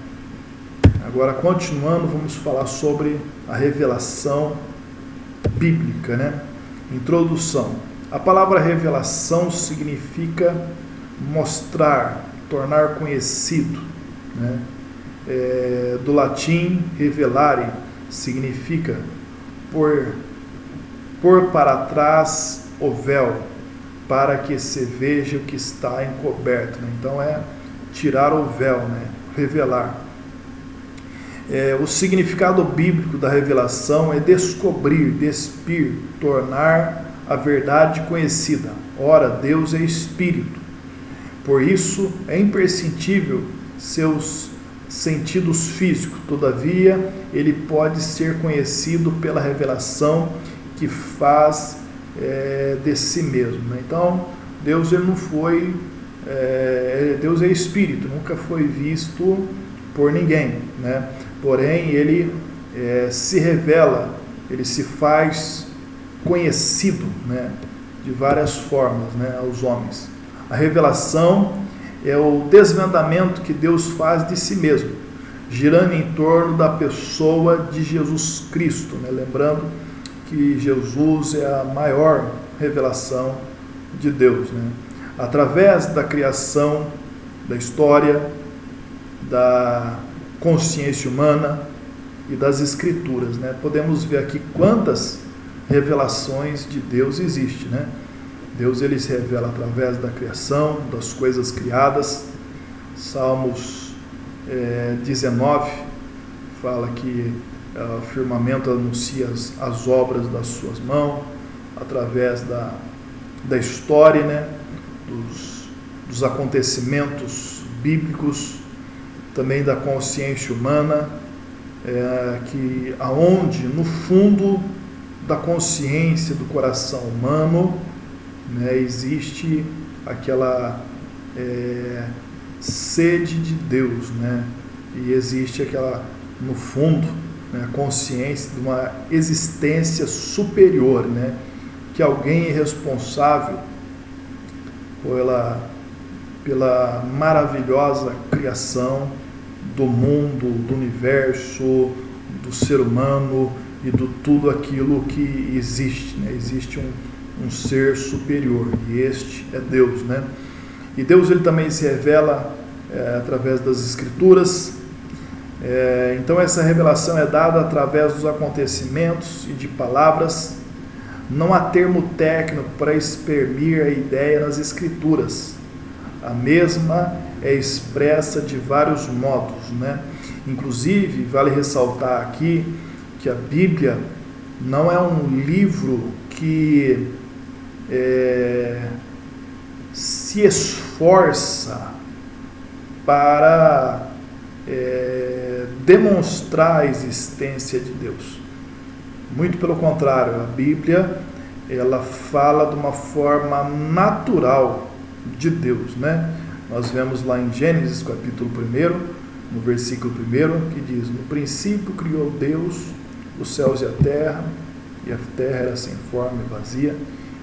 Agora, continuando, vamos falar sobre a revelação bíblica, né? Introdução. A palavra revelação significa mostrar, tornar conhecido, né? Do latim revelare significa pôr para trás o véu, para que se veja o que está encoberto, né? Então tirar o véu, né? Revelar. O significado bíblico da revelação é descobrir, despir, tornar a verdade conhecida. Ora, Deus é Espírito. Por isso, é imprescindível seus sentidos físicos. Todavia, ele pode ser conhecido pela revelação que faz de si mesmo, né? Então, Deus ele não foi... Deus é Espírito, nunca foi visto por ninguém, né? Porém, ele se revela, ele se faz conhecido, né, de várias formas, né, aos homens. A revelação é o desvendamento que Deus faz de si mesmo, girando em torno da pessoa de Jesus Cristo, né? Lembrando que Jesus é a maior revelação de Deus, né? Através da criação, da história, da consciência humana e das escrituras, né? Podemos ver aqui quantas revelações de Deus existem, né? Deus ele se revela através da criação, das coisas criadas. Salmos 19 fala que o firmamento anuncia as obras das suas mãos, através da história, né? Dos acontecimentos bíblicos, também da consciência humana, que aonde no fundo da consciência do coração humano, né, existe aquela sede de Deus, né? E existe aquela, no fundo, né, consciência de uma existência superior, né? Que alguém é responsável pela maravilhosa criação do mundo, do universo, do ser humano e de tudo aquilo que existe, né? Existe um ser superior, e este é Deus, né? E Deus ele também se revela através das Escrituras, Então essa revelação é dada através dos acontecimentos e de palavras. Não há termo técnico para exprimir a ideia nas Escrituras. A mesma é expressa de vários modos, né? Inclusive, vale ressaltar aqui que a Bíblia não é um livro que se esforça para demonstrar a existência de Deus. Muito pelo contrário, a Bíblia ela fala de uma forma natural de Deus, né? Nós vemos lá em Gênesis capítulo 1, no versículo 1, que diz: no princípio criou Deus os céus e a terra era sem forma e vazia.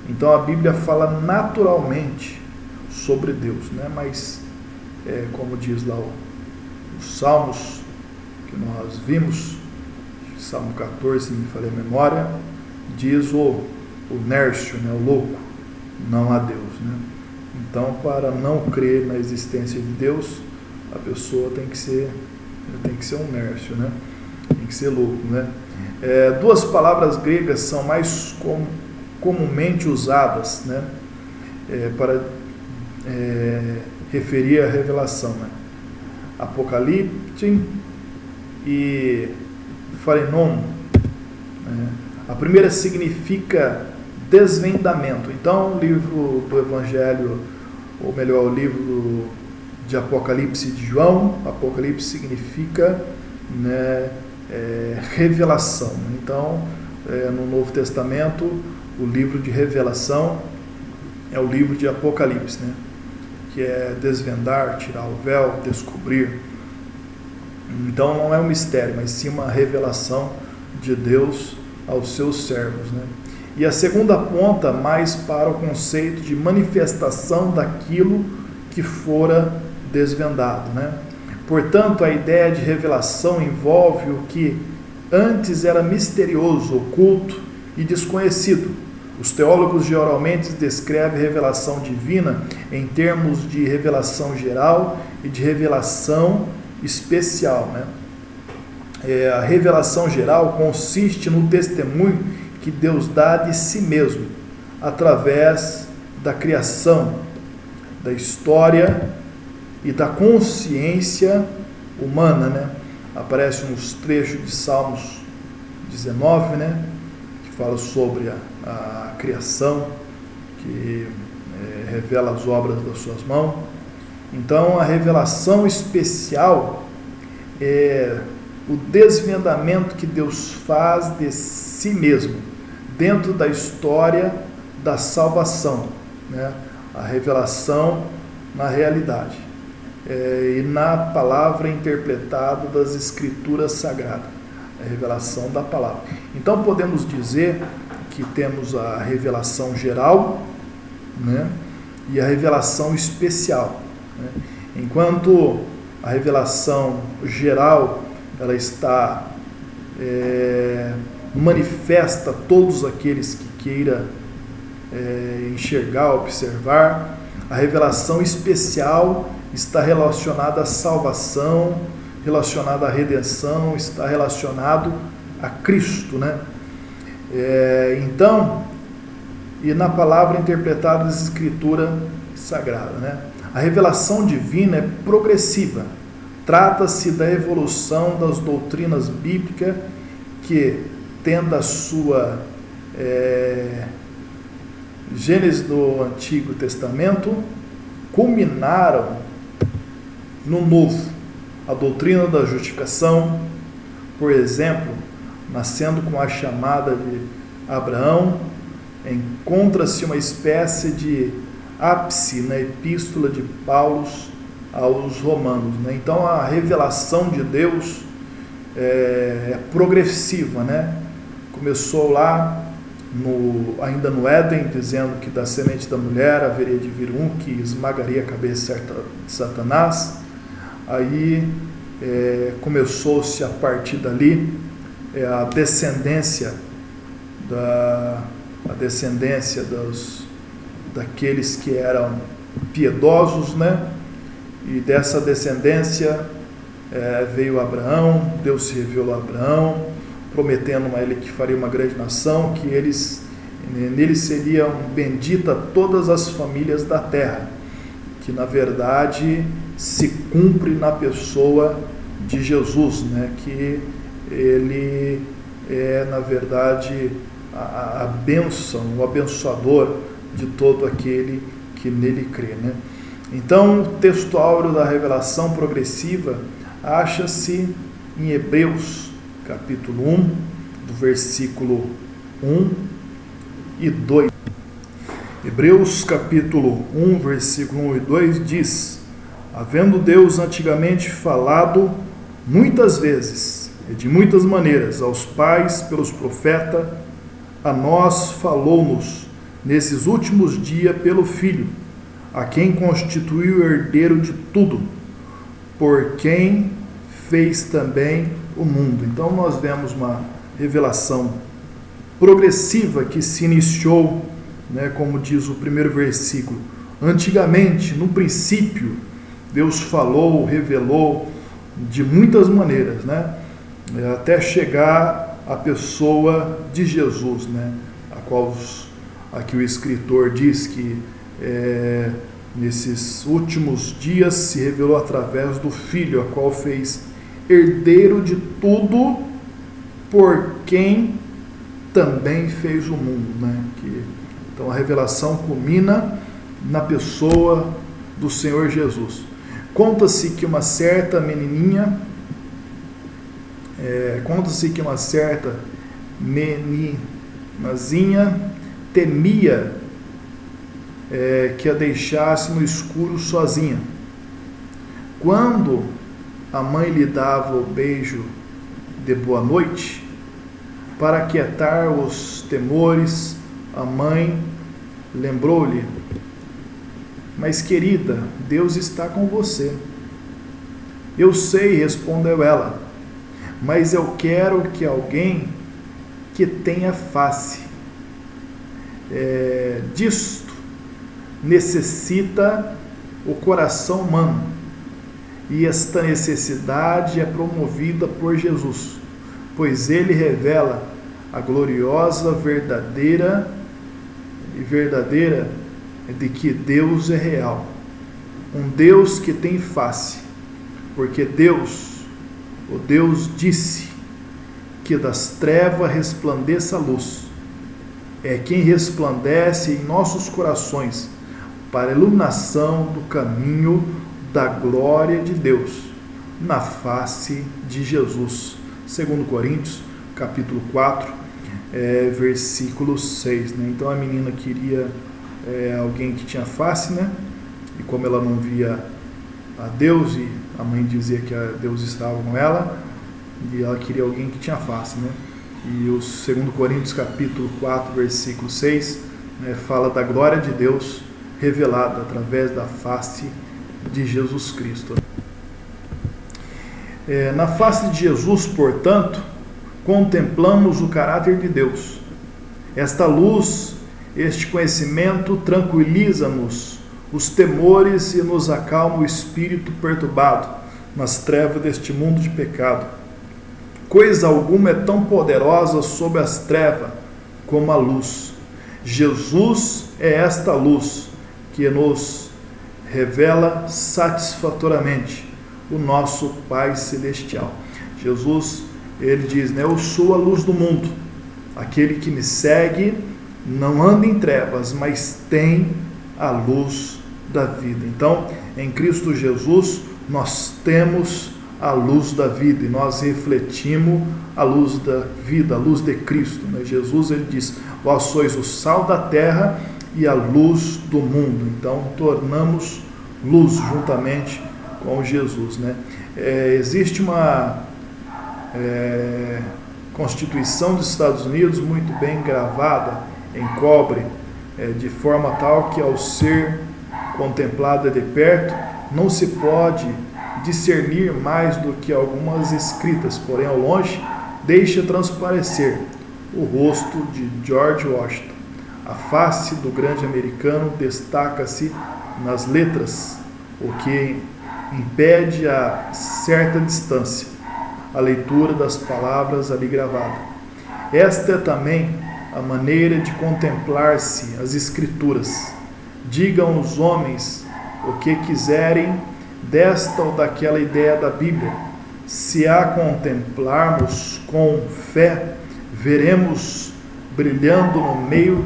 Então a Bíblia fala naturalmente sobre Deus, né? Mas como diz lá os Salmos que nós vimos, Salmo 14, se me falha a memória, diz o nércio, né, o louco, não há Deus, né? Então, para não crer na existência de Deus, a pessoa tem que ser um nércio, né? Tem que ser louco, né? Duas palavras gregas são mais comumente usadas, né, para referir a revelação, né? Apocalipse e Pharenon. A primeira significa desvendamento. Então, o livro do Evangelho, ou melhor, o livro de Apocalipse de João, Apocalipse significa, né, revelação. Então, no Novo Testamento, o livro de revelação é o livro de Apocalipse, né, que é desvendar, tirar o véu, descobrir. Então não é um mistério, mas sim uma revelação de Deus aos seus servos, né? E a segunda aponta mais para o conceito de manifestação daquilo que fora desvendado, né? Portanto, a ideia de revelação envolve o que antes era misterioso, oculto e desconhecido. Os teólogos geralmente descrevem revelação divina em termos de revelação geral e de revelação especial, né? A revelação geral consiste no testemunho que Deus dá de si mesmo, através da criação, da história e da consciência humana, né? Aparece nos trechos de Salmos 19, né? Que fala sobre a criação, que revela as obras das suas mãos. Então, a revelação especial é o desvendamento que Deus faz de si mesmo, dentro da história da salvação, né? A revelação na realidade, e na palavra interpretada das Escrituras Sagradas, a revelação da palavra. Então, podemos dizer que temos a revelação geral, né? E a revelação especial. Enquanto a revelação geral ela está manifesta a todos aqueles que queira enxergar, observar, a revelação especial está relacionada à salvação, relacionada à redenção, está relacionado a Cristo, né? Então, e na palavra interpretada das Escrituras Sagradas, né? A revelação divina é progressiva. Trata-se da evolução das doutrinas bíblicas que, tendo a sua gênese do Antigo Testamento, culminaram no Novo. A doutrina da justificação, por exemplo, nascendo com a chamada de Abraão, encontra-se uma espécie de ápice na epístola de Paulo aos Romanos, né? Então a revelação de Deus é progressiva, né? Começou lá ainda no Éden, dizendo que da semente da mulher haveria de vir um que esmagaria a cabeça de Satanás. Aí começou-se a partir dali a descendência daqueles que eram piedosos, né? E dessa descendência veio Abraão, Deus se revelou a Abraão, prometendo a ele que faria uma grande nação, que nele seriam benditas todas as famílias da terra, que na verdade se cumpre na pessoa de Jesus, né? Que ele é na verdade a bênção, o abençoador de todo aquele que nele crê, né? Então, o texto áureo da revelação progressiva acha-se em Hebreus, capítulo 1, do versículo 1 e 2. Hebreus, capítulo 1, versículo 1 e 2 diz: havendo Deus antigamente falado muitas vezes e de muitas maneiras aos pais pelos profetas, a nós falou-nos nesses últimos dias pelo Filho, a quem constituiu o herdeiro de tudo, por quem fez também o mundo. Então nós vemos uma revelação progressiva que se iniciou, né, como diz o primeiro versículo. Antigamente, no princípio, Deus falou, revelou de muitas maneiras, né, até chegar à pessoa de Jesus, né, a qual aqui o escritor diz que nesses últimos dias se revelou através do Filho, a qual fez herdeiro de tudo, por quem também fez o mundo, né? Então a revelação culmina na pessoa do Senhor Jesus. Conta-se que uma certa meninazinha temia que a deixasse no escuro sozinha. Quando a mãe lhe dava o beijo de boa noite, para aquietar os temores, a mãe lembrou-lhe: mas querida, Deus está com você. Eu sei, respondeu ela, mas eu quero que alguém que tenha face. Disto necessita o coração humano, e esta necessidade é promovida por Jesus, pois ele revela a gloriosa verdadeira de que Deus é real, um Deus que tem face, porque o Deus disse que das trevas resplandeça a luz. É quem resplandece em nossos corações para a iluminação do caminho da glória de Deus na face de Jesus. 2 Coríntios, capítulo 4, versículo 6. Né? Então a menina queria alguém que tinha face, né? E como ela não via a Deus, e a mãe dizia que Deus estava com ela, e ela queria alguém que tinha face, né? E o 2 Coríntios, capítulo 4, versículo 6, né, fala da glória de Deus revelada através da face de Jesus Cristo. Na face de Jesus, portanto, contemplamos o caráter de Deus. Esta luz, este conhecimento tranquiliza-nos os temores e nos acalma o espírito perturbado nas trevas deste mundo de pecado. Coisa alguma é tão poderosa sobre as trevas como a luz. Jesus é esta luz que nos revela satisfatoriamente o nosso Pai Celestial. Jesus, ele diz, né, eu sou a luz do mundo. Aquele que me segue não anda em trevas, mas tem a luz da vida. Então, em Cristo Jesus, nós temos a luz da vida, e nós refletimos a luz da vida, a luz de Cristo, né? Jesus, ele diz, vós sois o sal da terra e a luz do mundo. Então, tornamos luz juntamente com Jesus, né? Existe uma Constituição dos Estados Unidos muito bem gravada em cobre, de forma tal que, ao ser contemplada de perto, não se pode discernir mais do que algumas escritas, porém ao longe deixa transparecer o rosto de George Washington. A face do grande americano destaca-se nas letras, o que impede a certa distância a leitura das palavras ali gravadas. Esta é também a maneira de contemplar-se as Escrituras. Digam os homens o que quiserem desta ou daquela ideia da Bíblia. Se a contemplarmos com fé, veremos brilhando no meio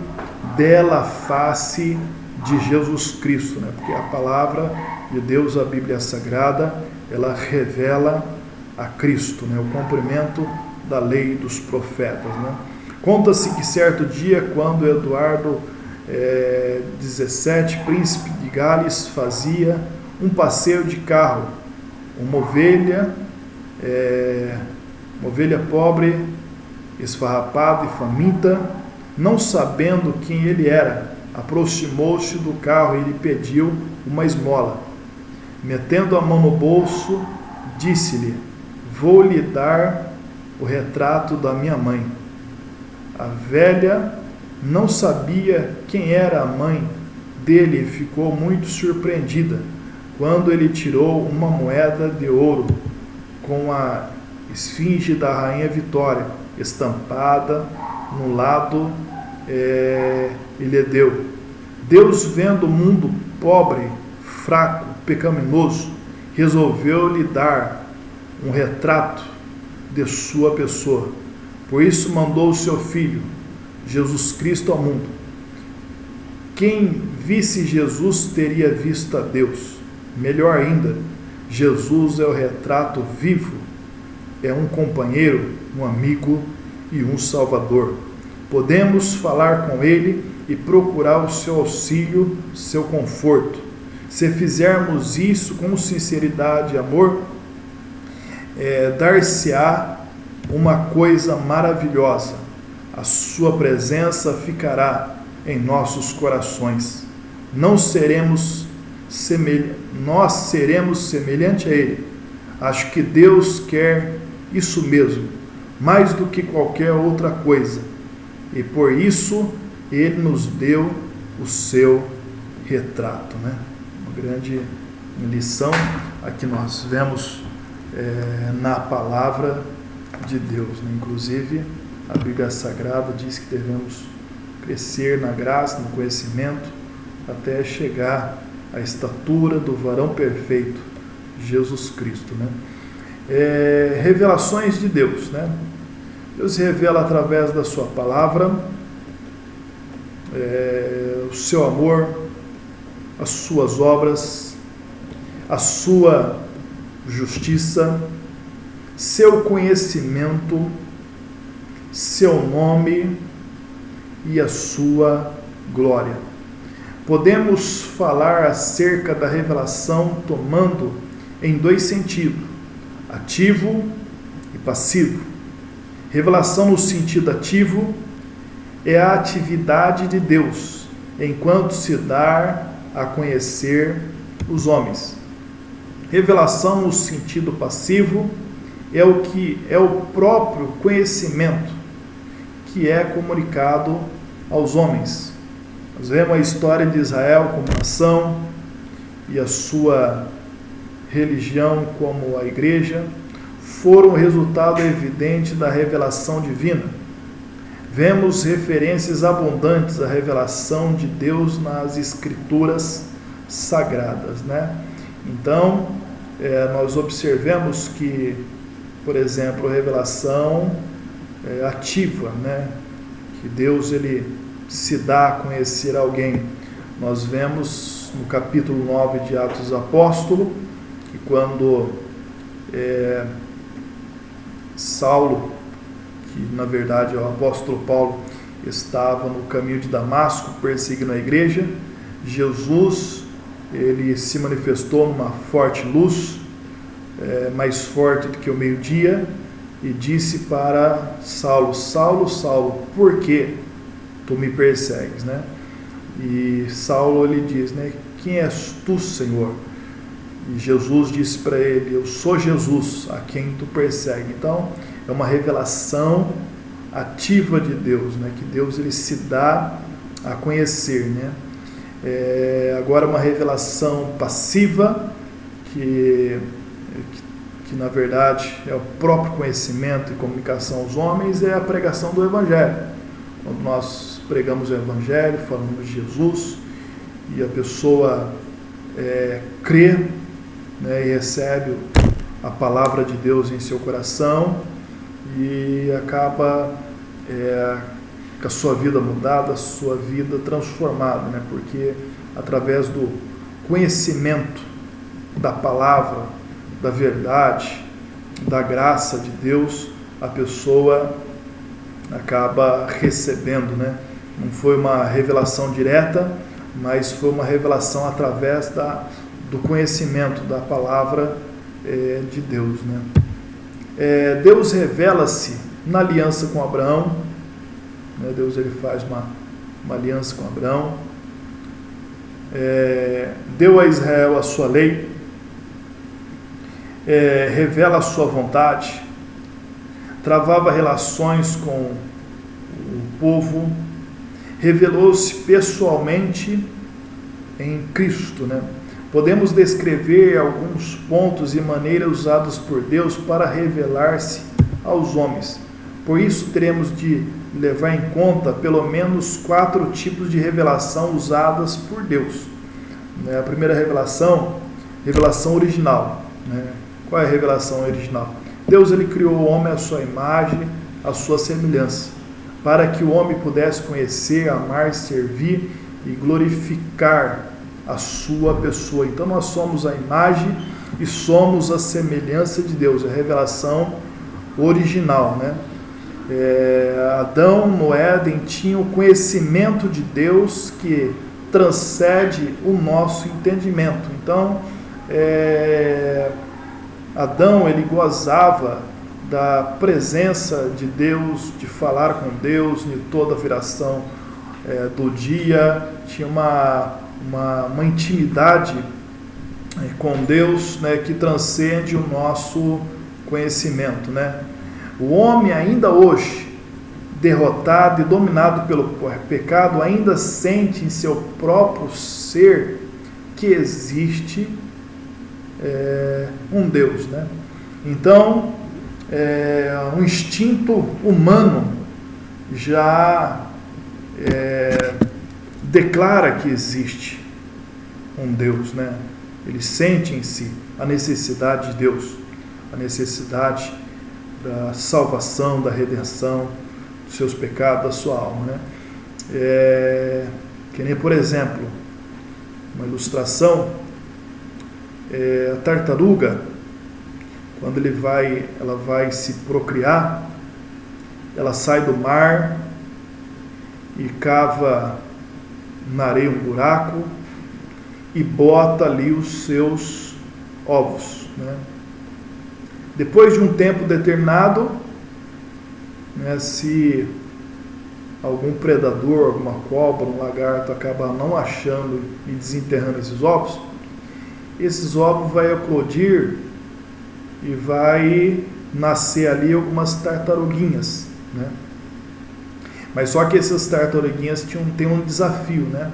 dela a face de Jesus Cristo, né? Porque a palavra de Deus, a Bíblia Sagrada, ela revela a Cristo, né? O cumprimento da lei dos profetas, né? Conta-se que certo dia, quando Eduardo XVII, príncipe de Gales, fazia um passeio de carro, uma ovelha pobre, esfarrapada e faminta, não sabendo quem ele era, aproximou-se do carro e lhe pediu uma esmola. Metendo a mão no bolso, disse-lhe: vou lhe dar o retrato da minha mãe. A velha não sabia quem era a mãe dele e ficou muito surpreendida quando ele tirou uma moeda de ouro com a esfinge da Rainha Vitória estampada no lado e lhe deu. Deus, vendo o mundo pobre, fraco, pecaminoso, resolveu lhe dar um retrato de sua pessoa. Por isso mandou o seu Filho, Jesus Cristo, ao mundo. Quem visse Jesus teria visto a Deus. Melhor ainda, Jesus é o retrato vivo, é um companheiro, um amigo e um salvador. Podemos falar com ele e procurar o seu auxílio, seu conforto. Se fizermos isso com sinceridade e amor, dar-se-á uma coisa maravilhosa. A sua presença ficará em nossos corações. Nós seremos semelhante a ele. Acho que Deus quer isso mesmo, mais do que qualquer outra coisa. E por isso ele nos deu o seu retrato, né? Uma grande lição aqui nós vemos na palavra de Deus, né? Inclusive a Bíblia Sagrada diz que devemos crescer na graça, no conhecimento, até chegar à estatura do varão perfeito, Jesus Cristo, né? Revelações de Deus, né? Deus revela através da sua palavra o seu amor, as suas obras, a sua justiça, seu conhecimento, seu nome e a sua glória. Podemos falar acerca da revelação tomando em dois sentidos, ativo e passivo. Revelação no sentido ativo é a atividade de Deus enquanto se dá a conhecer os homens. Revelação no sentido passivo é o que é o próprio conhecimento que é comunicado aos homens. Nós vemos a história de Israel como nação e a sua religião como a igreja foram o resultado evidente da revelação divina. Vemos referências abundantes à revelação de Deus nas Escrituras Sagradas, né? Então, nós observamos que, por exemplo, a revelação ativa, né? Que Deus ele se dá a conhecer alguém. Nós vemos no capítulo 9 de Atos dos Apóstolos, que quando Saulo, que na verdade é o apóstolo Paulo, estava no caminho de Damasco perseguindo a igreja, Jesus ele se manifestou numa forte luz, mais forte do que o meio-dia, e disse para Saulo: Saulo, Saulo, por que tu me persegues, né? E Saulo ele diz, né? Quem és tu, Senhor? E Jesus disse para ele: eu sou Jesus, a quem tu persegue. Então, é uma revelação ativa de Deus, né? Que Deus ele se dá a conhecer, né? Agora, uma revelação passiva, que na verdade é o próprio conhecimento e comunicação aos homens, é a pregação do Evangelho. Quando nós pregamos o Evangelho, falamos de Jesus, e a pessoa crê, né, e recebe a palavra de Deus em seu coração e acaba com a sua vida mudada, a sua vida transformada, né, porque através do conhecimento da palavra, da verdade, da graça de Deus, a pessoa acaba recebendo, né? Não foi uma revelação direta, mas foi uma revelação através do conhecimento da palavra de Deus, né? Deus revela-se na aliança com Abraão, né? Deus ele faz uma aliança com Abraão, deu a Israel a sua lei, revela a sua vontade, travava relações com o povo, revelou-se pessoalmente em Cristo, né? Podemos descrever alguns pontos e maneiras usadas por Deus para revelar-se aos homens. Por isso, teremos de levar em conta pelo menos 4 tipos de revelação usadas por Deus. A primeira revelação original, né? Qual é a revelação original? Deus ele criou o homem à sua imagem, à sua semelhança, para que o homem pudesse conhecer, amar, servir e glorificar a sua pessoa. Então nós somos a imagem e somos a semelhança de Deus, a revelação original, né? Adão no Éden tinha o conhecimento de Deus que transcende o nosso entendimento. Então Adão ele gozava da presença de Deus, de falar com Deus em toda a viração do dia, tinha uma intimidade com Deus, né, que transcende o nosso conhecimento, né? O homem ainda hoje, derrotado e dominado pelo pecado, ainda sente em seu próprio ser que existe um Deus, né? Então, um instinto humano já declara que existe um Deus, né? Ele sente em si a necessidade de Deus, a necessidade da salvação, da redenção dos seus pecados, da sua alma, né? Que nem, por exemplo, uma ilustração, a tartaruga, quando ela vai se procriar, ela sai do mar e cava na areia um buraco e bota ali os seus ovos, né? Depois de um tempo determinado, né, se algum predador, alguma cobra, um lagarto acaba não achando e desenterrando esses ovos vai eclodir e vai nascer ali algumas tartaruguinhas, né? Mas só que essas tartaruguinhas têm um desafio, né?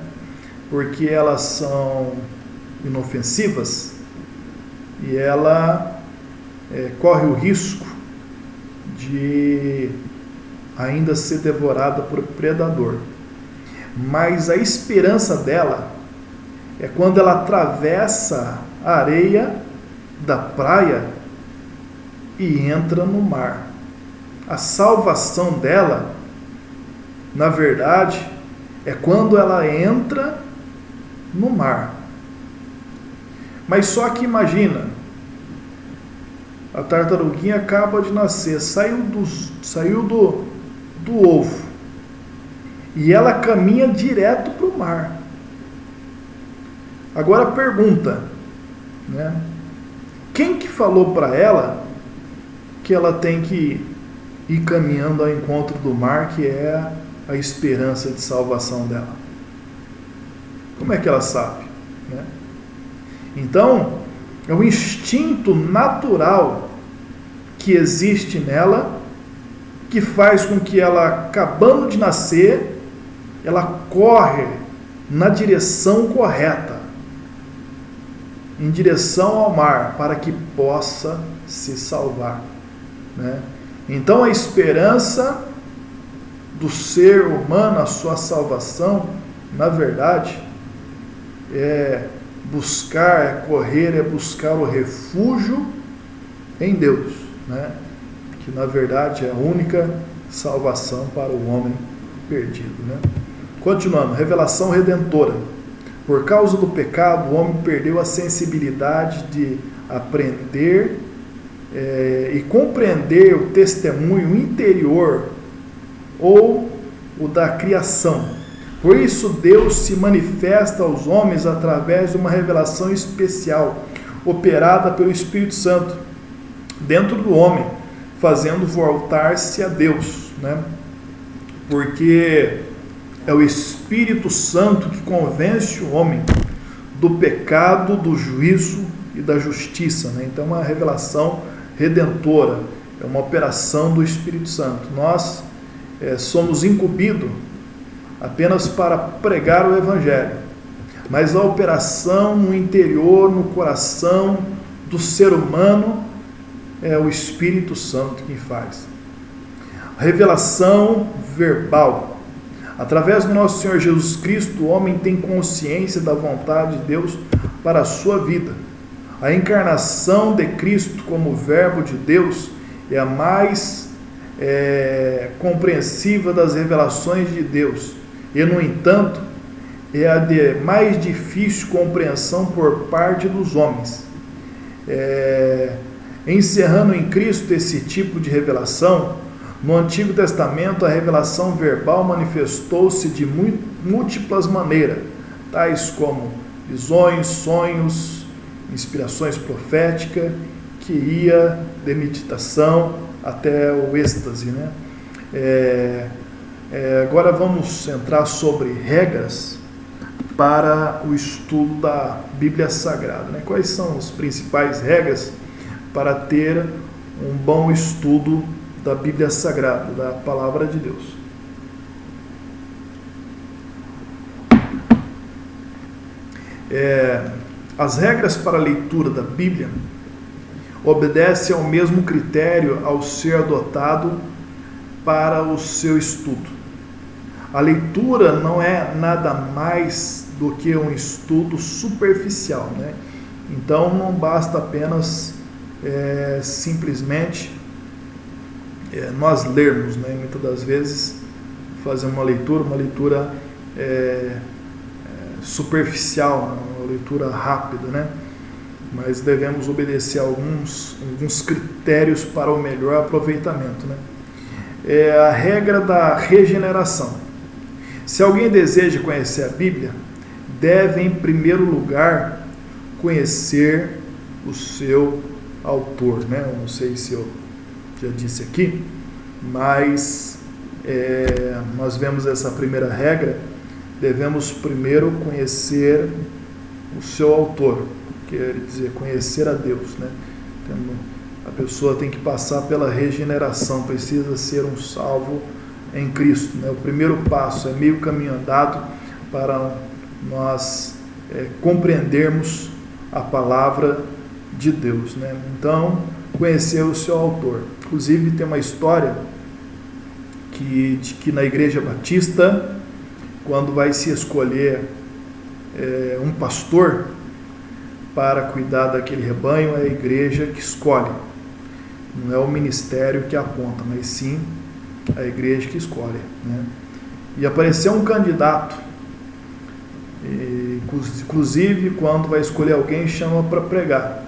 Porque elas são inofensivas e ela corre o risco de ainda ser devorada por predador. Mas a esperança dela é quando ela atravessa a areia da praia e entra no mar. A salvação dela, na verdade, é quando ela entra no mar. Mas só que imagina, a tartaruguinha acaba de nascer, saiu do ovo e ela caminha direto para o mar. Agora pergunta, né? Quem que falou para ela que ela tem que ir caminhando ao encontro do mar, que é a esperança de salvação dela? Como é que ela sabe, né? Então, é o instinto natural que existe nela, que faz com que ela, acabando de nascer, ela corre na direção correta. em direção ao mar para que possa se salvar, né? Então a esperança do ser humano, a sua salvação, na verdade, é buscar, é correr, é buscar o refúgio em Deus, né? Que na verdade é a única salvação para o homem perdido, né? Continuando, revelação redentora. Por causa do pecado, o homem perdeu a sensibilidade de aprender e compreender o testemunho interior ou o da criação. Por isso, Deus se manifesta aos homens através de uma revelação especial, operada pelo Espírito Santo, dentro do homem, fazendo voltar-se a Deus, né? Porque é o Espírito Santo que convence o homem do pecado, do juízo e da justiça, né? Então, uma revelação redentora, é uma operação do Espírito Santo. Nós somos incumbidos apenas para pregar o Evangelho, mas a operação no interior, no coração do ser humano, é o Espírito Santo quem faz. Revelação verbal. Através do nosso Senhor Jesus Cristo, o homem tem consciência da vontade de Deus para a sua vida. A encarnação de Cristo como Verbo de Deus é a mais compreensiva das revelações de Deus e, no entanto, é a de mais difícil compreensão por parte dos homens. Encerrando em Cristo esse tipo de revelação, no Antigo Testamento a revelação verbal manifestou-se de múltiplas maneiras, tais como visões, sonhos, inspirações proféticas, que ia de meditação até o êxtase, né? Agora vamos entrar sobre regras para o estudo da Bíblia Sagrada, né? Quais são as principais regras para ter um bom estudo da Bíblia Sagrada, da Palavra de Deus? As regras para a leitura da Bíblia obedecem ao mesmo critério ao ser adotado para o seu estudo. A leitura não é nada mais do que um estudo superficial, né? Então não basta apenas simplesmente nós lermos, né? Muitas das vezes fazemos uma leitura superficial, uma leitura rápida, né? Mas devemos obedecer a alguns critérios para o melhor aproveitamento, né? A regra da regeneração. Se alguém deseja conhecer a Bíblia, deve em primeiro lugar conhecer o seu autor, né? Eu não sei se eu já disse aqui, mas nós vemos essa primeira regra, devemos primeiro conhecer o seu autor, quer dizer, conhecer a Deus, né? Então, a pessoa tem que passar pela regeneração, precisa ser um salvo em Cristo, né? O primeiro passo é meio caminho andado para nós compreendermos a palavra de Deus, né? Então, conhecer o seu autor. Inclusive tem uma história de que na Igreja Batista, quando vai se escolher um pastor para cuidar daquele rebanho, é a igreja que escolhe. Não é o ministério que aponta, mas sim a igreja que escolhe, né? E apareceu um candidato, inclusive quando vai escolher alguém, chama para pregar.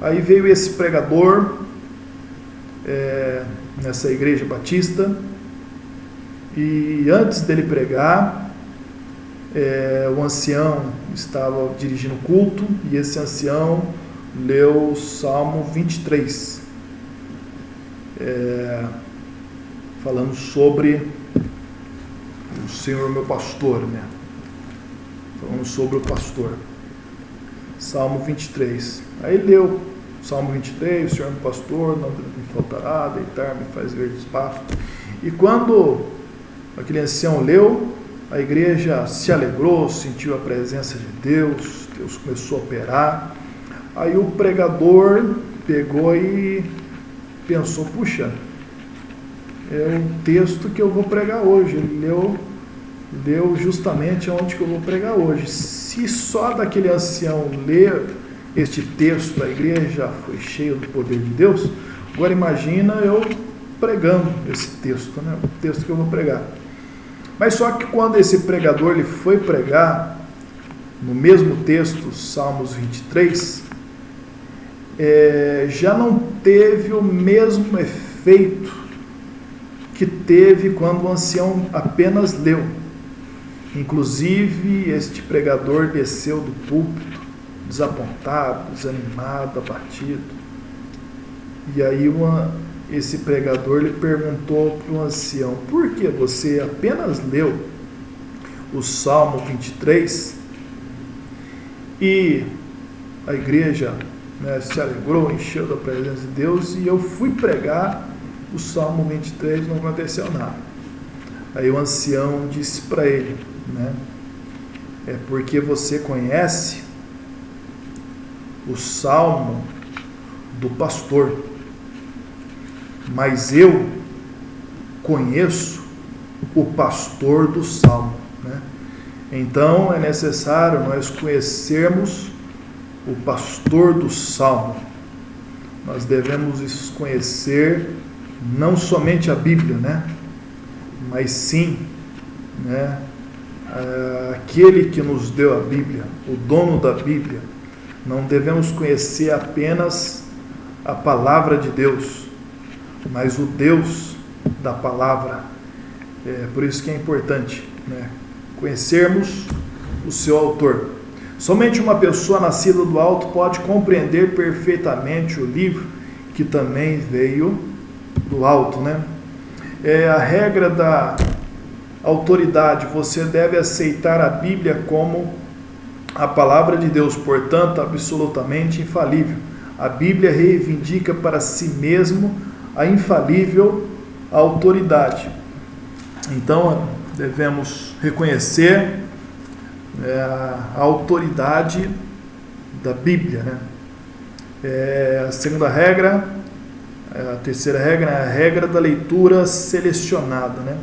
Aí veio esse pregador nessa igreja batista, e antes dele pregar, o ancião estava dirigindo o culto, e esse ancião leu o Salmo 23, falando sobre o Senhor meu pastor, né? Falando sobre o pastor. Salmo 23. Aí leu Salmo 23, o Senhor meu pastor, não me faltará, deitar-me faz verdes pastos. E quando aquele ancião leu, a igreja se alegrou, sentiu a presença de Deus, Deus começou a operar, Aí o pregador pegou e pensou, puxa, é o texto que eu vou pregar hoje. Ele leu justamente onde que eu vou pregar hoje. Se só daquele ancião ler este texto, a igreja foi cheia do poder de Deus, agora imagina eu pregando esse texto, né? O texto que eu vou pregar. Mas só que quando esse pregador ele foi pregar, no mesmo texto, Salmos 23, já não teve o mesmo efeito que teve quando o ancião apenas leu. Inclusive, este pregador desceu do púlpito, desapontado, desanimado, abatido. E aí esse pregador lhe perguntou para o ancião, por que você apenas leu o Salmo 23 e a igreja, né, se alegrou, encheu da presença de Deus, e eu fui pregar o Salmo 23 e não aconteceu nada? Aí o ancião disse para ele, né, é porque você conhece o Salmo do pastor, mas eu conheço o pastor do Salmo, né? Então é necessário nós conhecermos o pastor do Salmo. Nós devemos conhecer não somente a Bíblia, né? Mas sim, né, aquele que nos deu a Bíblia, o dono da Bíblia. Não devemos conhecer apenas a palavra de Deus, mas o Deus da palavra. Por isso que é importante, né, conhecermos o seu autor. Somente uma pessoa nascida do alto pode compreender perfeitamente o livro que também veio do alto, né? A regra da autoridade, você deve aceitar a Bíblia como a palavra de Deus, portanto, absolutamente infalível. A Bíblia reivindica para si mesmo a infalível autoridade. Então, devemos reconhecer a autoridade da Bíblia, né? A segunda regra, a terceira regra é a regra da leitura selecionada, né?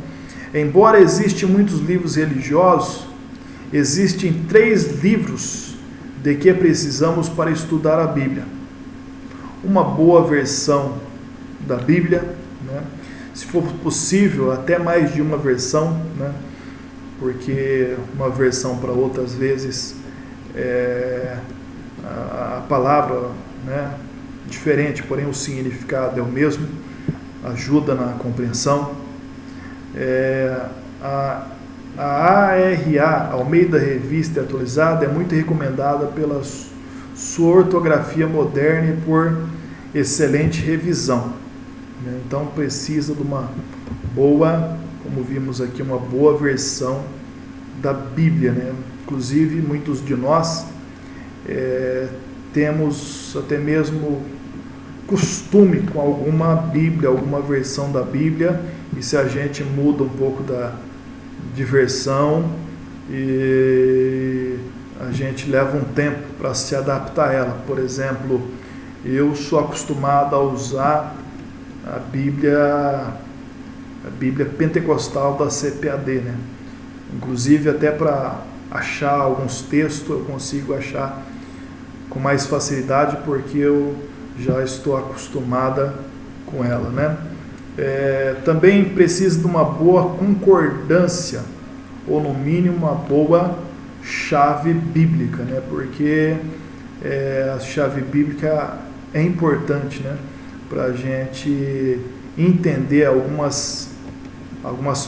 Embora existam muitos livros religiosos, existem 3 livros de que precisamos para estudar a Bíblia. Uma boa versão da Bíblia, né? Se for possível, até mais de uma versão, né? Porque uma versão para outras vezes a palavra, né, diferente, porém o significado é o mesmo, ajuda na compreensão. A ARA, Almeida Revista Atualizada, é muito recomendada pela sua ortografia moderna e por excelente revisão, né? Então precisa de uma boa, como vimos aqui, uma boa versão da Bíblia, né? Inclusive muitos de nós temos até mesmo costume com alguma Bíblia, alguma versão da Bíblia, e se a gente muda um pouco de versão, e a gente leva um tempo para se adaptar a ela. Por exemplo, eu sou acostumado a usar a Bíblia pentecostal da CPAD, né? Inclusive até para achar alguns textos eu consigo achar com mais facilidade, porque eu já estou acostumada com ela, né? Também precisa de uma boa concordância, ou no mínimo uma boa chave bíblica, né? Porque a chave bíblica é importante, né, para a gente entender algumas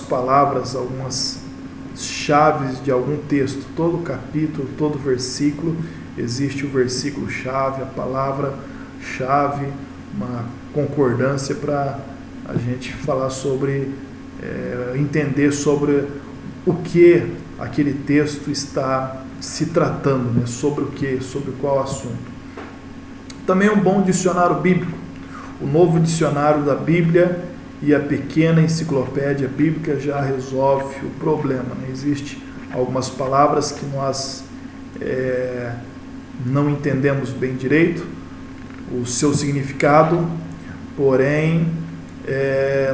palavras, algumas chaves de algum texto. Todo capítulo, todo versículo, existe o versículo chave, a palavra chave, uma concordância para a gente falar sobre, entender sobre o que aquele texto está se tratando, né? Sobre o que, sobre qual assunto. Também um bom dicionário bíblico, o novo dicionário da Bíblia e a pequena enciclopédia bíblica já resolve o problema, né? Existem algumas palavras que nós não entendemos bem direito o seu significado, porém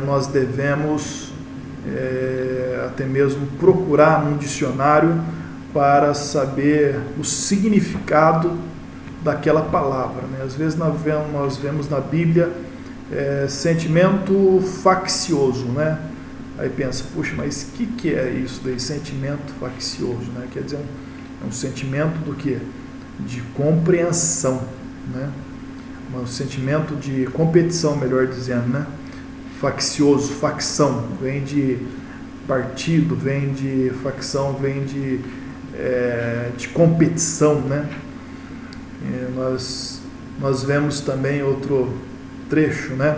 nós devemos até mesmo procurar num dicionário para saber o significado daquela palavra, né? Às vezes nós vemos na Bíblia sentimento faccioso, né? Aí pensa, puxa, mas o que é isso daí, sentimento faccioso, né? Quer dizer, é um sentimento do quê? De compreensão, né? Um sentimento de competição, melhor dizendo, né? Faccioso, facção, vem de partido, vem de facção, vem de competição, né? Nós vemos também outro trecho, né?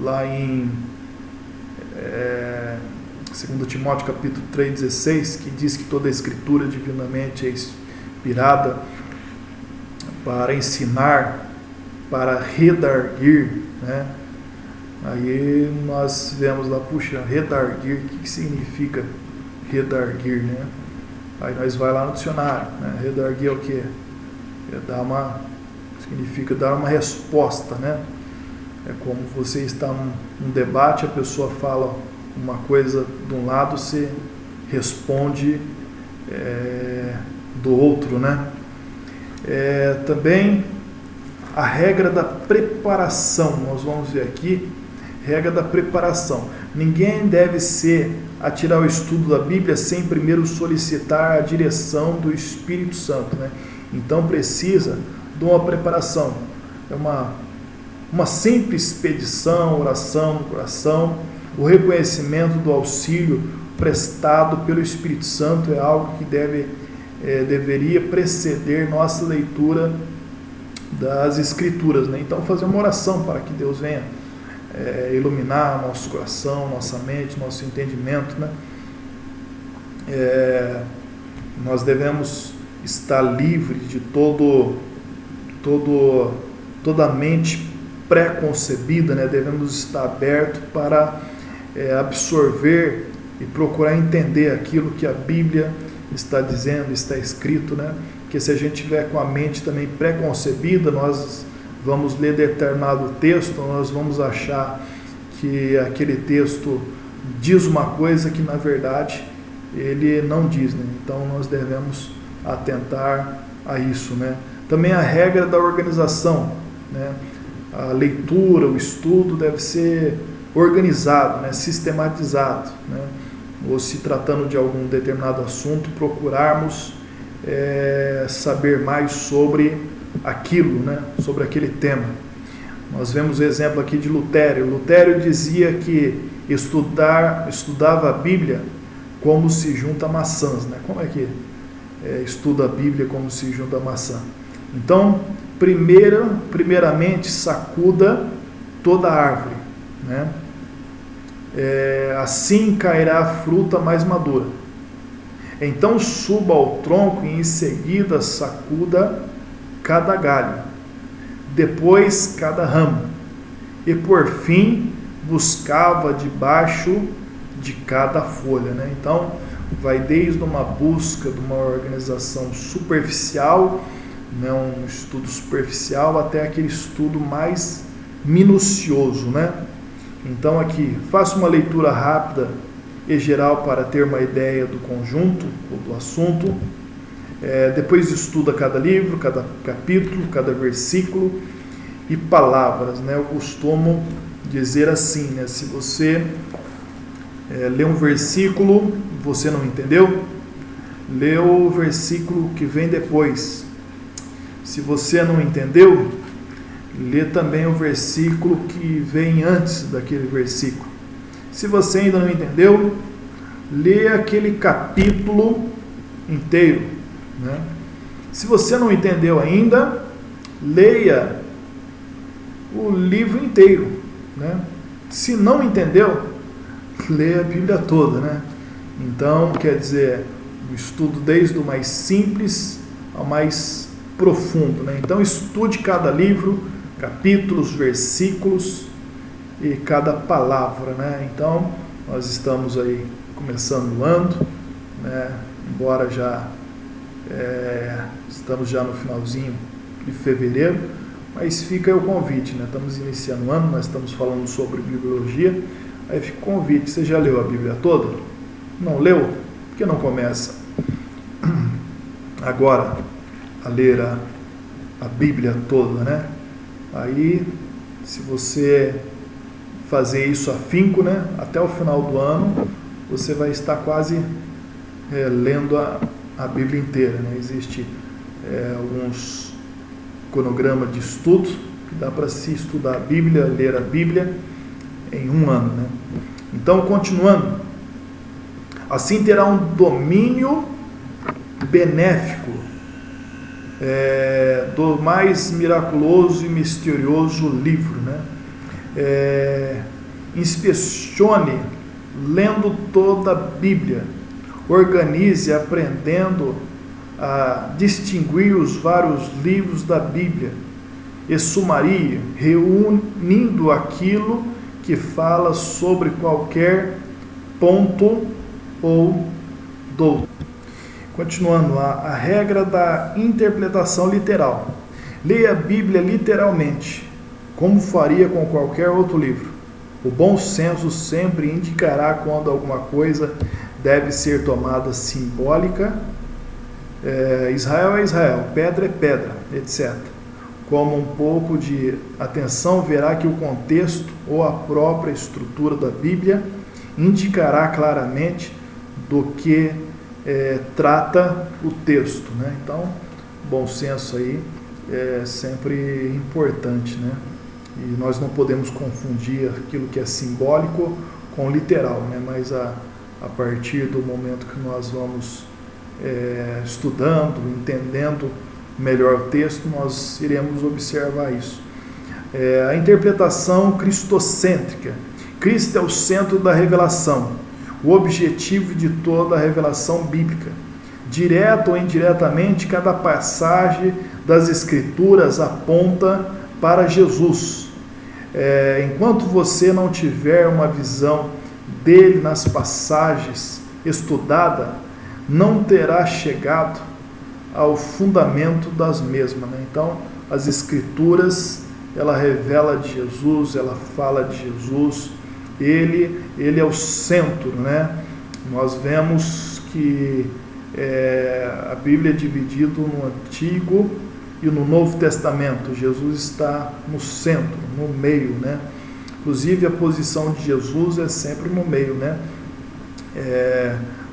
Lá em 2 Timóteo capítulo 3,16, que diz que toda a escritura divinamente é inspirada para ensinar, para redarguir, né? Aí nós vemos lá, puxa, redarguir, o que significa redarguir, né? Aí nós vai lá no dicionário, né? Redarguir é o quê? Significa dar uma resposta, né? É como você está num debate, a pessoa fala uma coisa de um lado, você responde do outro, né? Também a regra da preparação, nós vamos ver aqui, regra da preparação. Ninguém deve atirar o estudo da Bíblia sem primeiro solicitar a direção do Espírito Santo, né? Então precisa de uma preparação, uma simples pedição, oração no coração, o reconhecimento do auxílio prestado pelo Espírito Santo é algo que deveria preceder nossa leitura das Escrituras, né? Então fazer uma oração para que Deus venha iluminar nosso coração, nossa mente, nosso entendimento, né? Nós devemos estar livres de toda a mente pré-concebida, né? Devemos estar abertos para absorver e procurar entender aquilo que a Bíblia está dizendo, está escrito, né? Porque se a gente tiver com a mente também pré-concebida, nós vamos ler determinado texto, nós vamos achar que aquele texto diz uma coisa que na verdade ele não diz, né? Então nós devemos atentar a isso, né? Também a regra da organização, né? A leitura, o estudo deve ser organizado, né? Sistematizado, né? Ou se tratando de algum determinado assunto, procurarmos saber mais sobre aquilo, né? Sobre aquele tema. Nós vemos o exemplo aqui de Lutero. Lutero dizia que estudava a Bíblia como se junta maçãs, né? Como é que estuda a Bíblia como se junta maçã? Então, primeiramente, sacuda toda a árvore, né? Assim cairá a fruta mais madura. Então suba ao tronco e em seguida sacuda cada galho, depois cada ramo, e por fim buscava debaixo de cada folha, né? Então vai desde uma busca de uma organização superficial, né? Um estudo superficial, até aquele estudo mais minucioso, né? Então aqui, faça uma leitura rápida e geral para ter uma ideia do conjunto ou do assunto. Depois estuda cada livro, cada capítulo, cada versículo e palavras, né? Eu costumo dizer assim, né? Se você lê um versículo, você não entendeu, lê o versículo que vem depois. Se você não entendeu, lê também o versículo que vem antes daquele versículo. Se você ainda não entendeu, lê aquele capítulo inteiro, né? Se você não entendeu ainda, leia o livro inteiro, né? Se não entendeu, lê a Bíblia toda, né? Então, quer dizer, o estudo desde o mais simples ao mais profundo, né? Então, estude cada livro, capítulos, versículos e cada palavra, né? Então, nós estamos aí começando o ano, né? Embora já Estamos já no finalzinho de fevereiro, mas fica aí o convite, né? Estamos iniciando o ano, nós estamos falando sobre bibliologia, aí fica o convite. Você já leu a Bíblia toda? Não leu? Por que não começa agora a ler a Bíblia toda, né? Aí, se você fazer isso afinco, né? Até o final do ano, você vai estar quase lendo a Bíblia inteira, né? Existe alguns cronogramas de estudo que dá para se estudar a Bíblia, ler a Bíblia em um ano, né? Então, continuando, assim terá um domínio benéfico do mais miraculoso e misterioso livro, né? Inspecione lendo toda a Bíblia, organize aprendendo a distinguir os vários livros da Bíblia e sumarie, reunindo aquilo que fala sobre qualquer ponto ou doutrina. Continuando, a regra da interpretação literal. Leia a Bíblia literalmente, como faria com qualquer outro livro. O bom senso sempre indicará quando alguma coisa deve ser tomada simbólica. Israel é Israel, pedra é pedra, etc. Com um pouco de atenção, verá que o contexto ou a própria estrutura da Bíblia indicará claramente do que trata o texto, né? Então, bom senso aí é sempre importante, né? E nós não podemos confundir aquilo que é simbólico com literal, né? Mas a partir do momento que nós vamos estudando, entendendo melhor o texto, nós iremos observar isso. A interpretação cristocêntrica. Cristo é o centro da revelação, o objetivo de toda a revelação bíblica. Direto ou indiretamente, cada passagem das Escrituras aponta para Jesus. Enquanto você não tiver uma visão dele nas passagens estudada, não terá chegado ao fundamento das mesmas, né? Então, as Escrituras, ela revela de Jesus, ela fala de Jesus, ele é o centro, né? Nós vemos que a Bíblia é dividida no Antigo e no Novo Testamento. Jesus está no centro, no meio, né? Inclusive, a posição de Jesus é sempre no meio, né?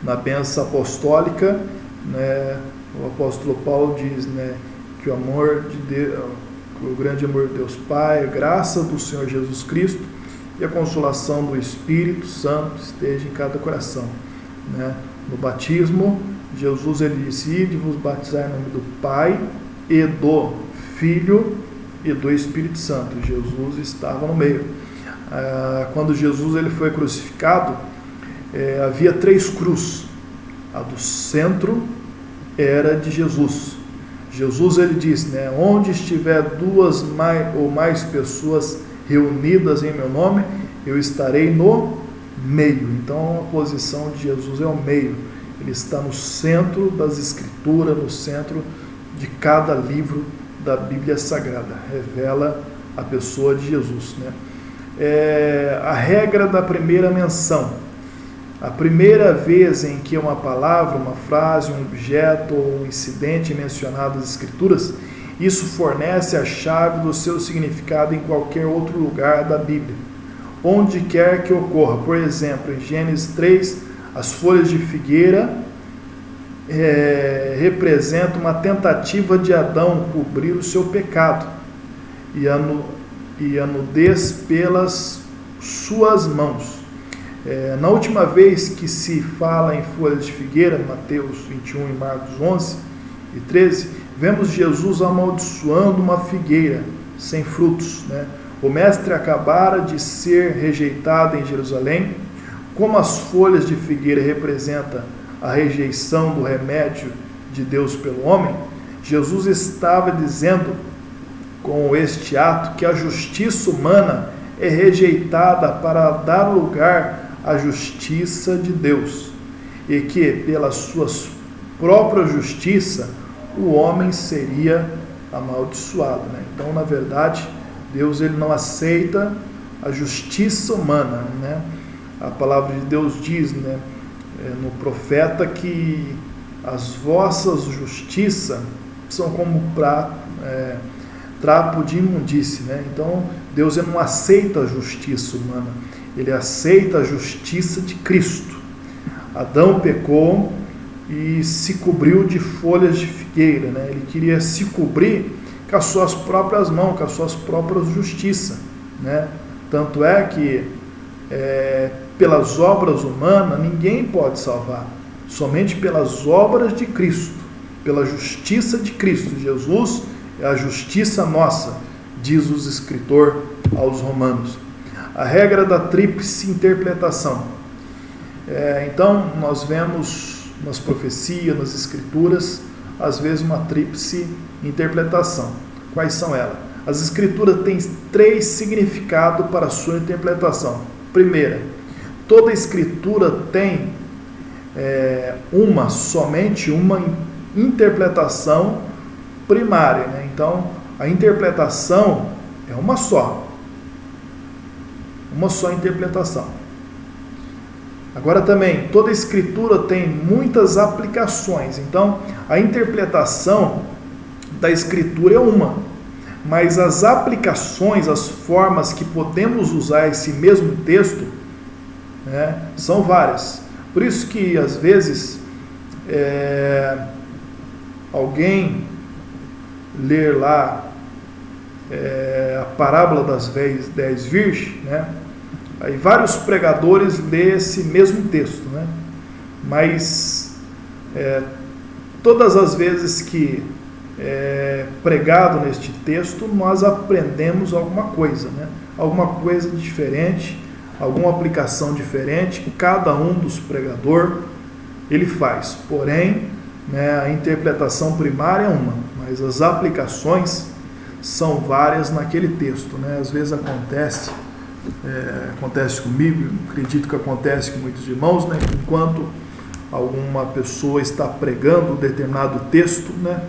Na bênção apostólica, né, o apóstolo Paulo diz, né, que o amor de Deus, o grande amor de Deus Pai, a graça do Senhor Jesus Cristo e a consolação do Espírito Santo esteja em cada coração, né? No batismo, Jesus ele disse: ide vos batizar em nome do Pai e do Filho e do Espírito Santo. Jesus estava no meio. Quando Jesus ele foi crucificado, havia 3 cruzes. A do centro era de Jesus. Jesus ele disse, né, onde estiver 2 ou mais pessoas reunidas em meu nome, eu estarei no meio. Então a posição de Jesus é o meio. Ele está no centro das Escrituras, no centro de cada livro da Bíblia Sagrada. Revela a pessoa de Jesus, né? A regra da primeira menção. A primeira vez em que uma palavra, uma frase, um objeto ou um incidente é mencionado nas Escrituras, isso fornece a chave do seu significado em qualquer outro lugar da Bíblia, onde quer que ocorra. Por exemplo, em Gênesis 3, as folhas de figueira representam uma tentativa de Adão cobrir o seu pecado e a nudez pelas suas mãos. Na última vez que se fala em folhas de figueira, Mateus 21 e Marcos 11 e 13, vemos Jesus amaldiçoando uma figueira sem frutos, né? O mestre acabara de ser rejeitado em Jerusalém. Como as folhas de figueira representam a rejeição do remédio de Deus pelo homem, Jesus estava dizendo com este ato que a justiça humana é rejeitada para dar lugar à justiça de Deus, e que pelas suas própria justiça, o homem seria amaldiçoado, né? Então, na verdade, Deus ele não aceita a justiça humana, né? A palavra de Deus diz, né, no profeta, que as vossas justiças são como trapo de imundície, né? Então, Deus ele não aceita a justiça humana, ele aceita a justiça de Cristo. Adão pecou e se cobriu de folhas de figueira, né? Ele queria se cobrir com as suas próprias mãos, com as suas próprias justiças, né? Tanto é que pelas obras humanas ninguém pode salvar, somente pelas obras de Cristo, pela justiça de Cristo. Jesus é a justiça nossa, diz os escritor aos Romanos. A regra da tríplice interpretação. Então, nós vemos nas profecias, nas escrituras, às vezes uma tríplice interpretação. Quais são elas? As escrituras têm 3 significados para a sua interpretação. Primeira, toda escritura tem somente uma interpretação primária, né? Então, a interpretação é uma só interpretação. Agora também, toda escritura tem muitas aplicações, então a interpretação da escritura é uma, mas as aplicações, as formas que podemos usar esse mesmo texto, né, são várias. Por isso que às vezes alguém ler lá a parábola das 10 virgens, né? Aí vários pregadores lêem esse mesmo texto, né? Mas todas as vezes que pregado neste texto, nós aprendemos alguma coisa, né? Alguma coisa diferente, alguma aplicação diferente, cada um dos pregadores ele faz. Porém, né, a interpretação primária é uma, mas as aplicações são várias naquele texto, né? Às vezes acontece comigo, acredito que acontece com muitos irmãos, né? Enquanto alguma pessoa está pregando um determinado texto, né,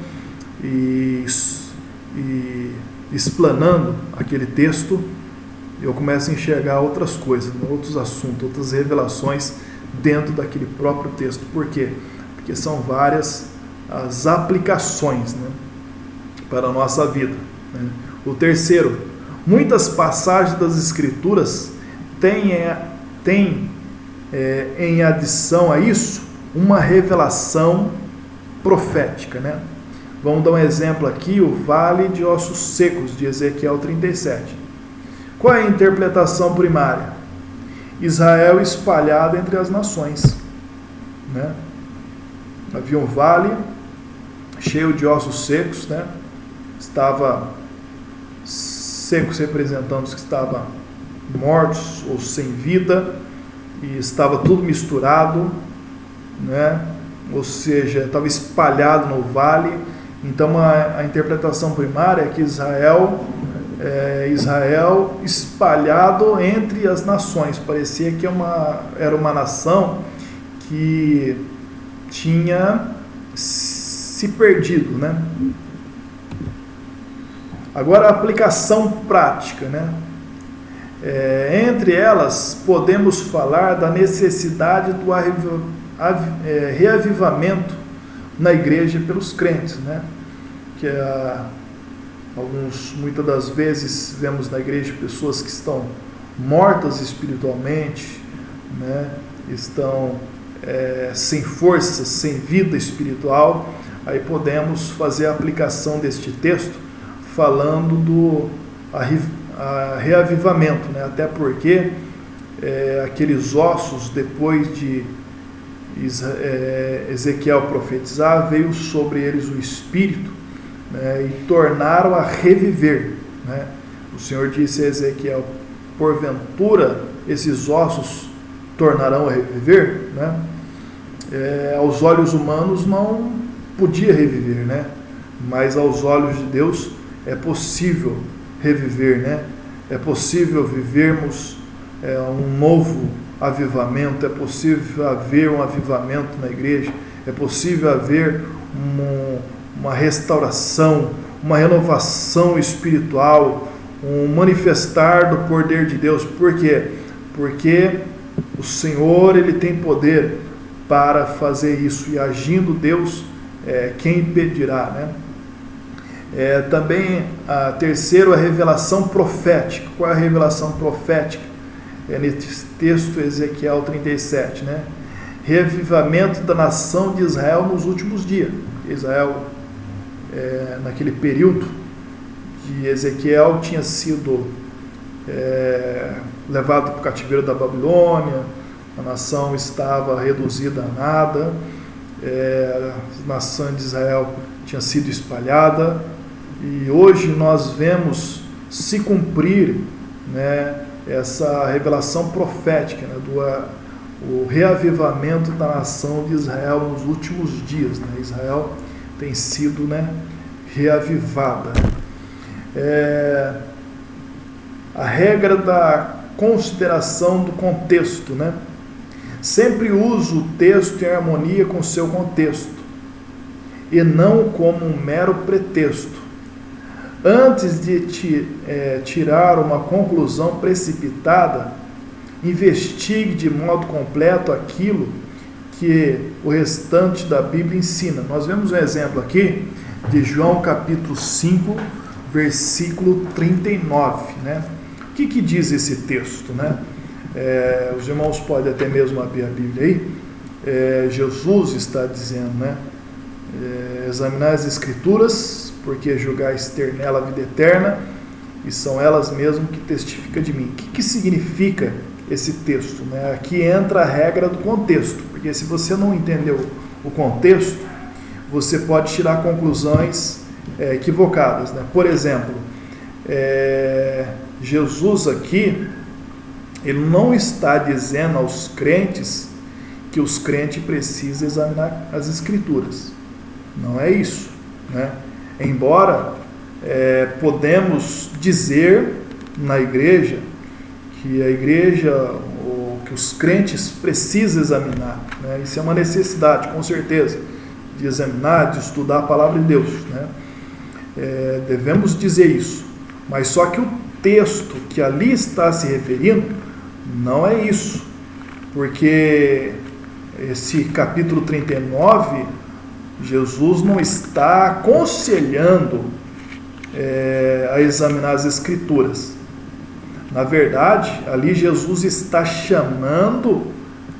e explanando aquele texto, eu começo a enxergar outras coisas, né, outros assuntos, outras revelações dentro daquele próprio texto. Por quê? Porque são várias as aplicações, né, para a nossa vida, né? O terceiro, muitas passagens das Escrituras têm em adição a isso uma revelação profética, né? Vamos dar um exemplo aqui, o Vale de Ossos Secos, de Ezequiel 37. Qual é a interpretação primária? Israel espalhado entre as nações, né? Havia um vale cheio de ossos secos, né? Estava secos representando os que estavam mortos ou sem vida, e estava tudo misturado, né? Ou seja, estava espalhado no vale. Então a interpretação primária é que Israel espalhado entre as nações. Parecia que era uma nação que tinha se perdido, né? Agora a aplicação prática, né? Entre elas podemos falar da necessidade do reavivamento na igreja pelos crentes, né? Que muitas das vezes vemos na igreja pessoas que estão mortas espiritualmente, né? Estão sem força, sem vida espiritual. Aí podemos fazer a aplicação deste texto falando do reavivamento, né? Até porque aqueles ossos, depois de Ezequiel profetizar, veio sobre eles o Espírito, né? E tornaram a reviver, né? O Senhor disse a Ezequiel: porventura esses ossos tornarão a reviver, né? Aos olhos humanos não podia reviver, né? Mas aos olhos de Deus é possível reviver, né? É possível vivermos um novo avivamento, é possível haver um avivamento na igreja, é possível haver uma restauração, uma renovação espiritual, um manifestar do poder de Deus. Por quê? Porque o Senhor, Ele tem poder para fazer isso, e agindo Deus, quem impedirá, né? Também a terceiro, a revelação profética. Qual é a revelação profética? Nesse texto, Ezequiel 37, né? Reavivamento da nação de Israel nos últimos dias. Israel, naquele período que Ezequiel tinha sido levado para o cativeiro da Babilônia, a nação estava reduzida a nada, a nação de Israel tinha sido espalhada, e hoje nós vemos se cumprir, né, essa revelação profética, né, o reavivamento da nação de Israel nos últimos dias, né? Israel tem sido, né, reavivada. A regra da consideração do contexto, né? Sempre uso o texto em harmonia com seu contexto, e não como um mero pretexto. Antes de tirar uma conclusão precipitada, investigue de modo completo aquilo que o restante da Bíblia ensina. Nós vemos um exemplo aqui de João capítulo 5, versículo 39, né? O que diz esse texto, né? Os irmãos podem até mesmo abrir a Bíblia aí. Jesus está dizendo, né? Examinar as Escrituras, porque julgais ter nela a vida eterna, e são elas mesmas que testificam de mim. O que significa esse texto, né? Aqui entra a regra do contexto, porque se você não entendeu o contexto, você pode tirar conclusões equivocadas, né? Por exemplo, Jesus aqui, ele não está dizendo aos crentes que os crentes precisam examinar as Escrituras. Não é isso, né? Embora podemos dizer na igreja que a igreja, ou que os crentes precisam examinar, né? Isso é uma necessidade, com certeza, de examinar, de estudar a palavra de Deus, né? Devemos dizer isso, mas só que o texto que ali está se referindo não é isso, porque esse capítulo 39, Jesus não está aconselhando a examinar as Escrituras. Na verdade, ali Jesus está chamando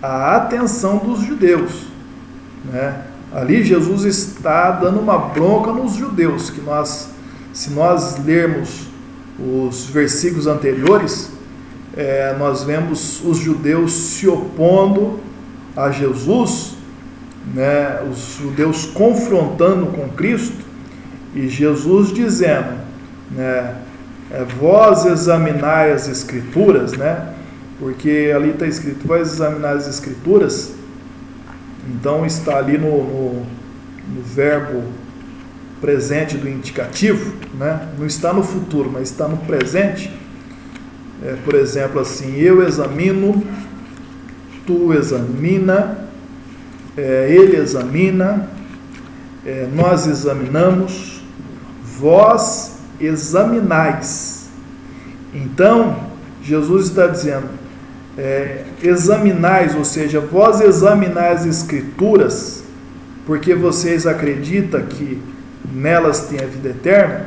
a atenção dos judeus, né? Ali Jesus está dando uma bronca nos judeus, que se nós lermos os versículos anteriores, nós vemos os judeus se opondo a Jesus, né? Os judeus confrontando com Cristo, e Jesus dizendo, né, vós examinai as Escrituras, né? Porque ali está escrito, vós examinar as Escrituras, então está ali no verbo presente do indicativo, né? Não está no futuro, mas está no presente. Por exemplo, assim, eu examino, tu examina, ele examina, nós examinamos, vós examinais. Então, Jesus está dizendo, examinais, ou seja, vós examinais as Escrituras, porque vocês acreditam que nelas tem a vida eterna,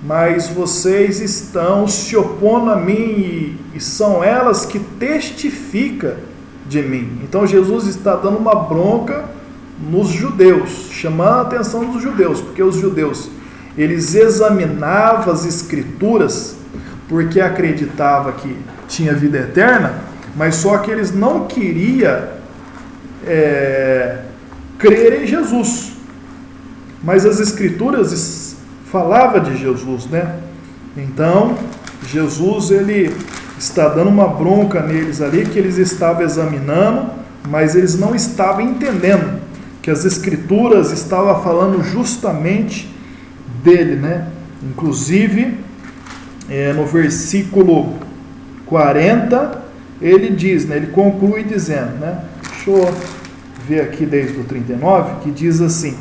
mas vocês estão se opondo a mim, e são elas que testificam de mim. Então Jesus está dando uma bronca nos judeus, chamando a atenção dos judeus, porque os judeus, eles examinavam as Escrituras porque acreditavam que tinha vida eterna, mas só que eles não queriam crer em Jesus. Mas as Escrituras falavam de Jesus, né? Então, Jesus, ele está dando uma bronca neles ali, que eles estavam examinando, mas eles não estavam entendendo que as Escrituras estavam falando justamente dele, né? Inclusive, no versículo 40, ele diz, né? Ele conclui dizendo, né? Deixa eu ver aqui desde o 39, que diz assim: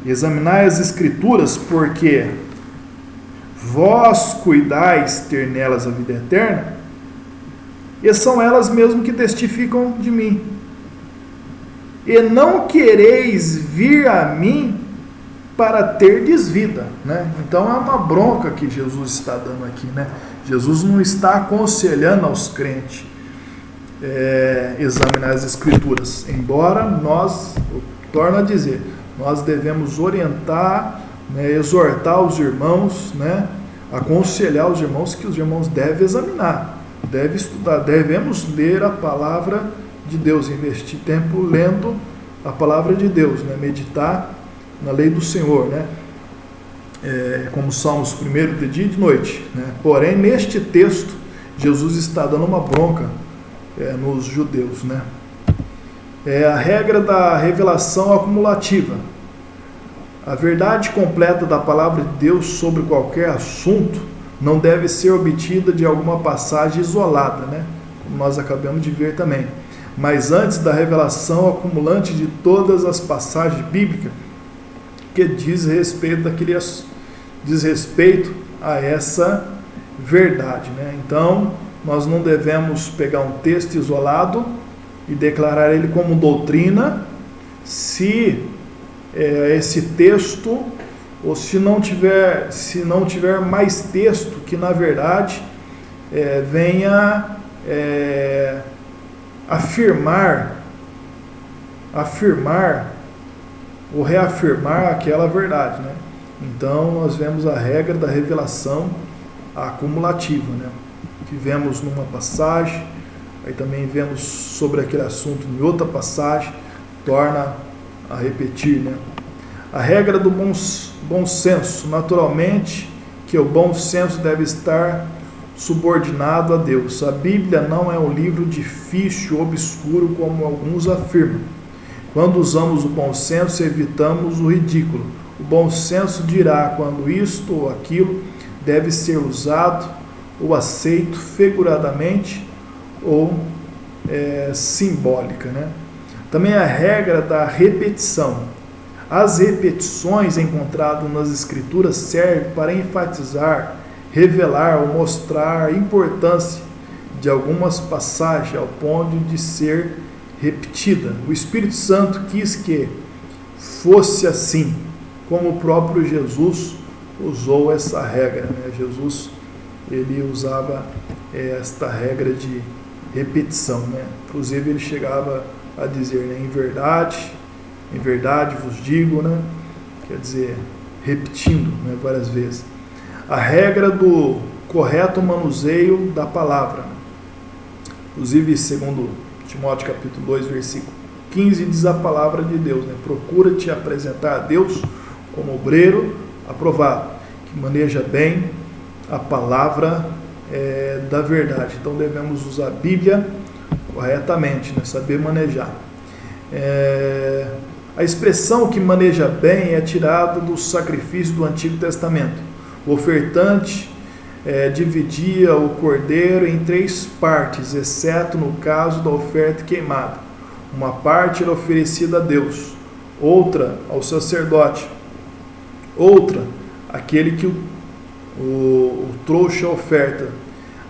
examinai as Escrituras, porque vós cuidais ter nelas a vida eterna, e são elas mesmo que testificam de mim. E não quereis vir a mim para terdes vida, né? Então é uma bronca que Jesus está dando aqui, né? Jesus não está aconselhando aos crentes examinar as Escrituras, embora nós, eu torno a dizer, nós devemos orientar, né, exortar os irmãos, né, aconselhar os irmãos que os irmãos devem examinar, devem estudar, devemos ler a palavra de Deus, investir tempo lendo a palavra de Deus, né, meditar na lei do Senhor, né, como Salmos 1 de dia e de noite, né. Porém, neste texto, Jesus está dando uma bronca nos judeus, né. A regra da revelação acumulativa. A verdade completa da palavra de Deus sobre qualquer assunto não deve ser obtida de alguma passagem isolada, né, como nós acabamos de ver também, mas antes da revelação acumulante de todas as passagens bíblicas que diz respeito a essa verdade, né? Então, nós não devemos pegar um texto isolado e declarar ele como doutrina, se esse texto, ou se não tiver mais texto que na verdade venha afirmar ou reafirmar aquela verdade, né? Então nós vemos a regra da revelação acumulativa, né? Que vemos numa passagem, aí também vemos sobre aquele assunto em outra passagem, torna a repetir, né? A regra do bom senso, naturalmente que o bom senso deve estar subordinado a Deus. A Bíblia não é um livro difícil, obscuro, como alguns afirmam. Quando usamos o bom senso, evitamos o ridículo. O bom senso dirá quando isto ou aquilo deve ser usado ou aceito figuradamente ou simbólica, né? Também a regra da repetição. As repetições encontradas nas Escrituras servem para enfatizar, revelar ou mostrar a importância de algumas passagens ao ponto de ser repetida. O Espírito Santo quis que fosse assim, como o próprio Jesus usou essa regra, né? Jesus, ele usava esta regra de repetição, né? Inclusive ele chegava a dizer, né, em verdade vos digo, né? Quer dizer, repetindo, né, várias vezes. A regra do correto manuseio da palavra. Inclusive, segundo Timóteo capítulo 2, versículo 15, diz a palavra de Deus, né? Procura te apresentar a Deus como obreiro aprovado, que maneja bem a palavra da verdade. Então devemos usar a Bíblia corretamente, né? Saber manejar. A expressão que maneja bem é tirada do sacrifício do Antigo Testamento. O ofertante dividia o cordeiro em 3 partes, exceto no caso da oferta queimada. Uma parte era oferecida a Deus, outra ao sacerdote, outra àquele que o trouxe a oferta.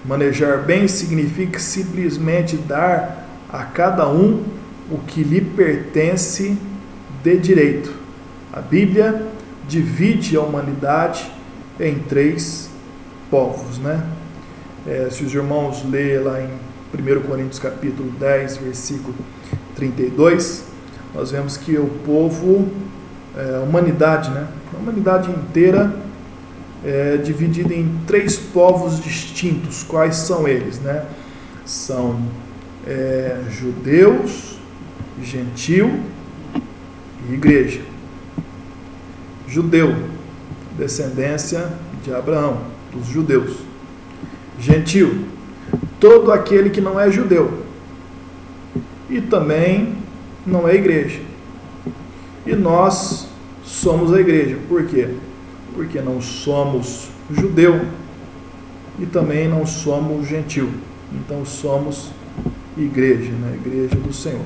Manejar bem significa simplesmente dar a cada um o que lhe pertence de direito. A Bíblia divide a humanidade em 3 povos, né? Se os irmãos lerem lá em 1 Coríntios capítulo 10, versículo 32, nós vemos que o povo, a humanidade, né? A humanidade inteira é dividida em 3 povos distintos. Quais são eles, né? São judeus, gentil e igreja. Judeu, descendência de Abraão, dos judeus. Gentil, todo aquele que não é judeu e também não é igreja. E nós somos a igreja. Por quê? Porque não somos judeu e também não somos gentil. Então somos igreja, né? Igreja do Senhor.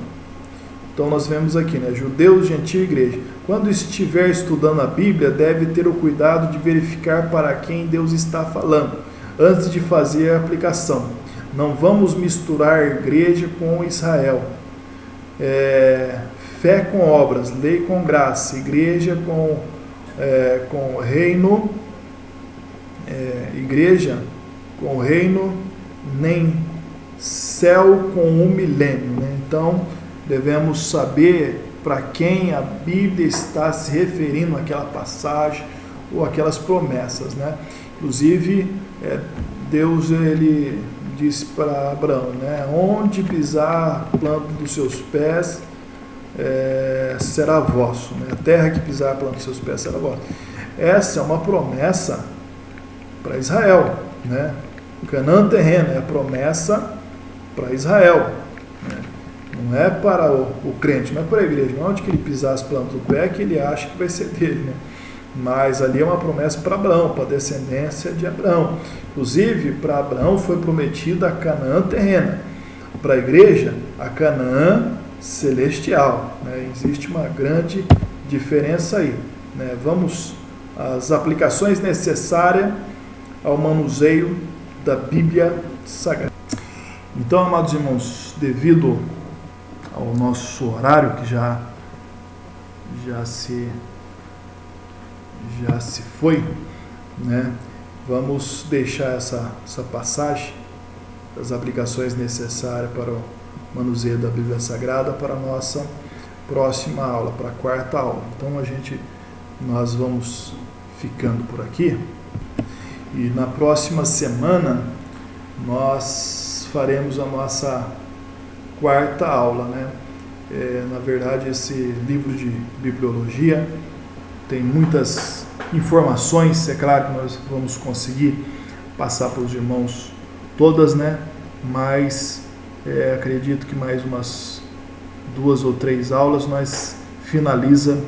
Então nós vemos aqui, né? Judeus, gentio e igreja. Quando estiver estudando a Bíblia, deve ter o cuidado de verificar para quem Deus está falando, antes de fazer a aplicação. Não vamos misturar igreja com Israel. Fé com obras, lei com graça, igreja com reino, igreja com reino, nem céu com um milênio, né? Então devemos saber para quem a Bíblia está se referindo aquela passagem ou aquelas promessas, né? Inclusive Deus ele disse para Abraão, né? Onde pisar a planta dos seus pés será vosso, né? A terra que pisar a planta dos seus pés será vossa. Essa é uma promessa para Israel, né? Canaã terreno é a promessa para Israel, né? Não é para o crente, não é para a igreja. Onde que ele pisar as plantas do pé que ele acha que vai ser dele, né? Mas ali é uma promessa para Abraão, para a descendência de Abraão. Inclusive, para Abraão foi prometida a Canaã terrena, para a igreja a Canaã celestial, né? Existe uma grande diferença aí, né? Vamos às aplicações necessárias ao manuseio da Bíblia Sagrada. Então, amados irmãos, devido ao nosso horário que já se foi, né? Vamos deixar essa passagem das aplicações necessárias para o manuseio da Bíblia Sagrada para a nossa próxima aula, para a quarta aula. Então nós vamos ficando por aqui e na próxima semana nós faremos a nossa quarta aula, né? Na verdade, esse livro de bibliologia tem muitas informações, é claro que nós vamos conseguir passar para os irmãos todas, né? Mas acredito que mais umas 2 ou 3 aulas nós finaliza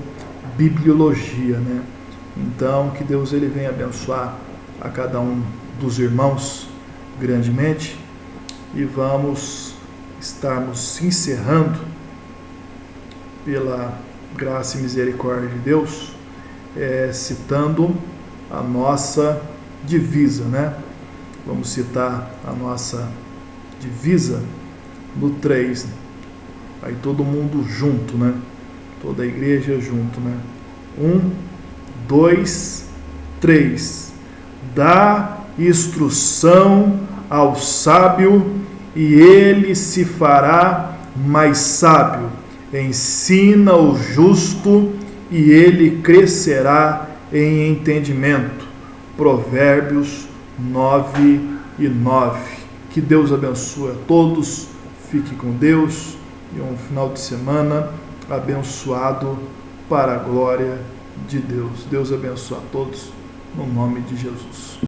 bibliologia, né? Então, que Deus ele venha abençoar a cada um dos irmãos grandemente e vamos estarmos encerrando pela graça e misericórdia de Deus, citando a nossa divisa, né? Vamos citar a nossa divisa no 3, aí todo mundo junto, né? Toda a igreja junto, né? 1, 2, 3. Dá instrução ao sábio e ele se fará mais sábio. Ensina o justo e ele crescerá em entendimento. Provérbios 9:9. Que Deus abençoe a todos. Fique com Deus e um final de semana abençoado para a glória de Deus. Deus abençoe a todos no nome de Jesus.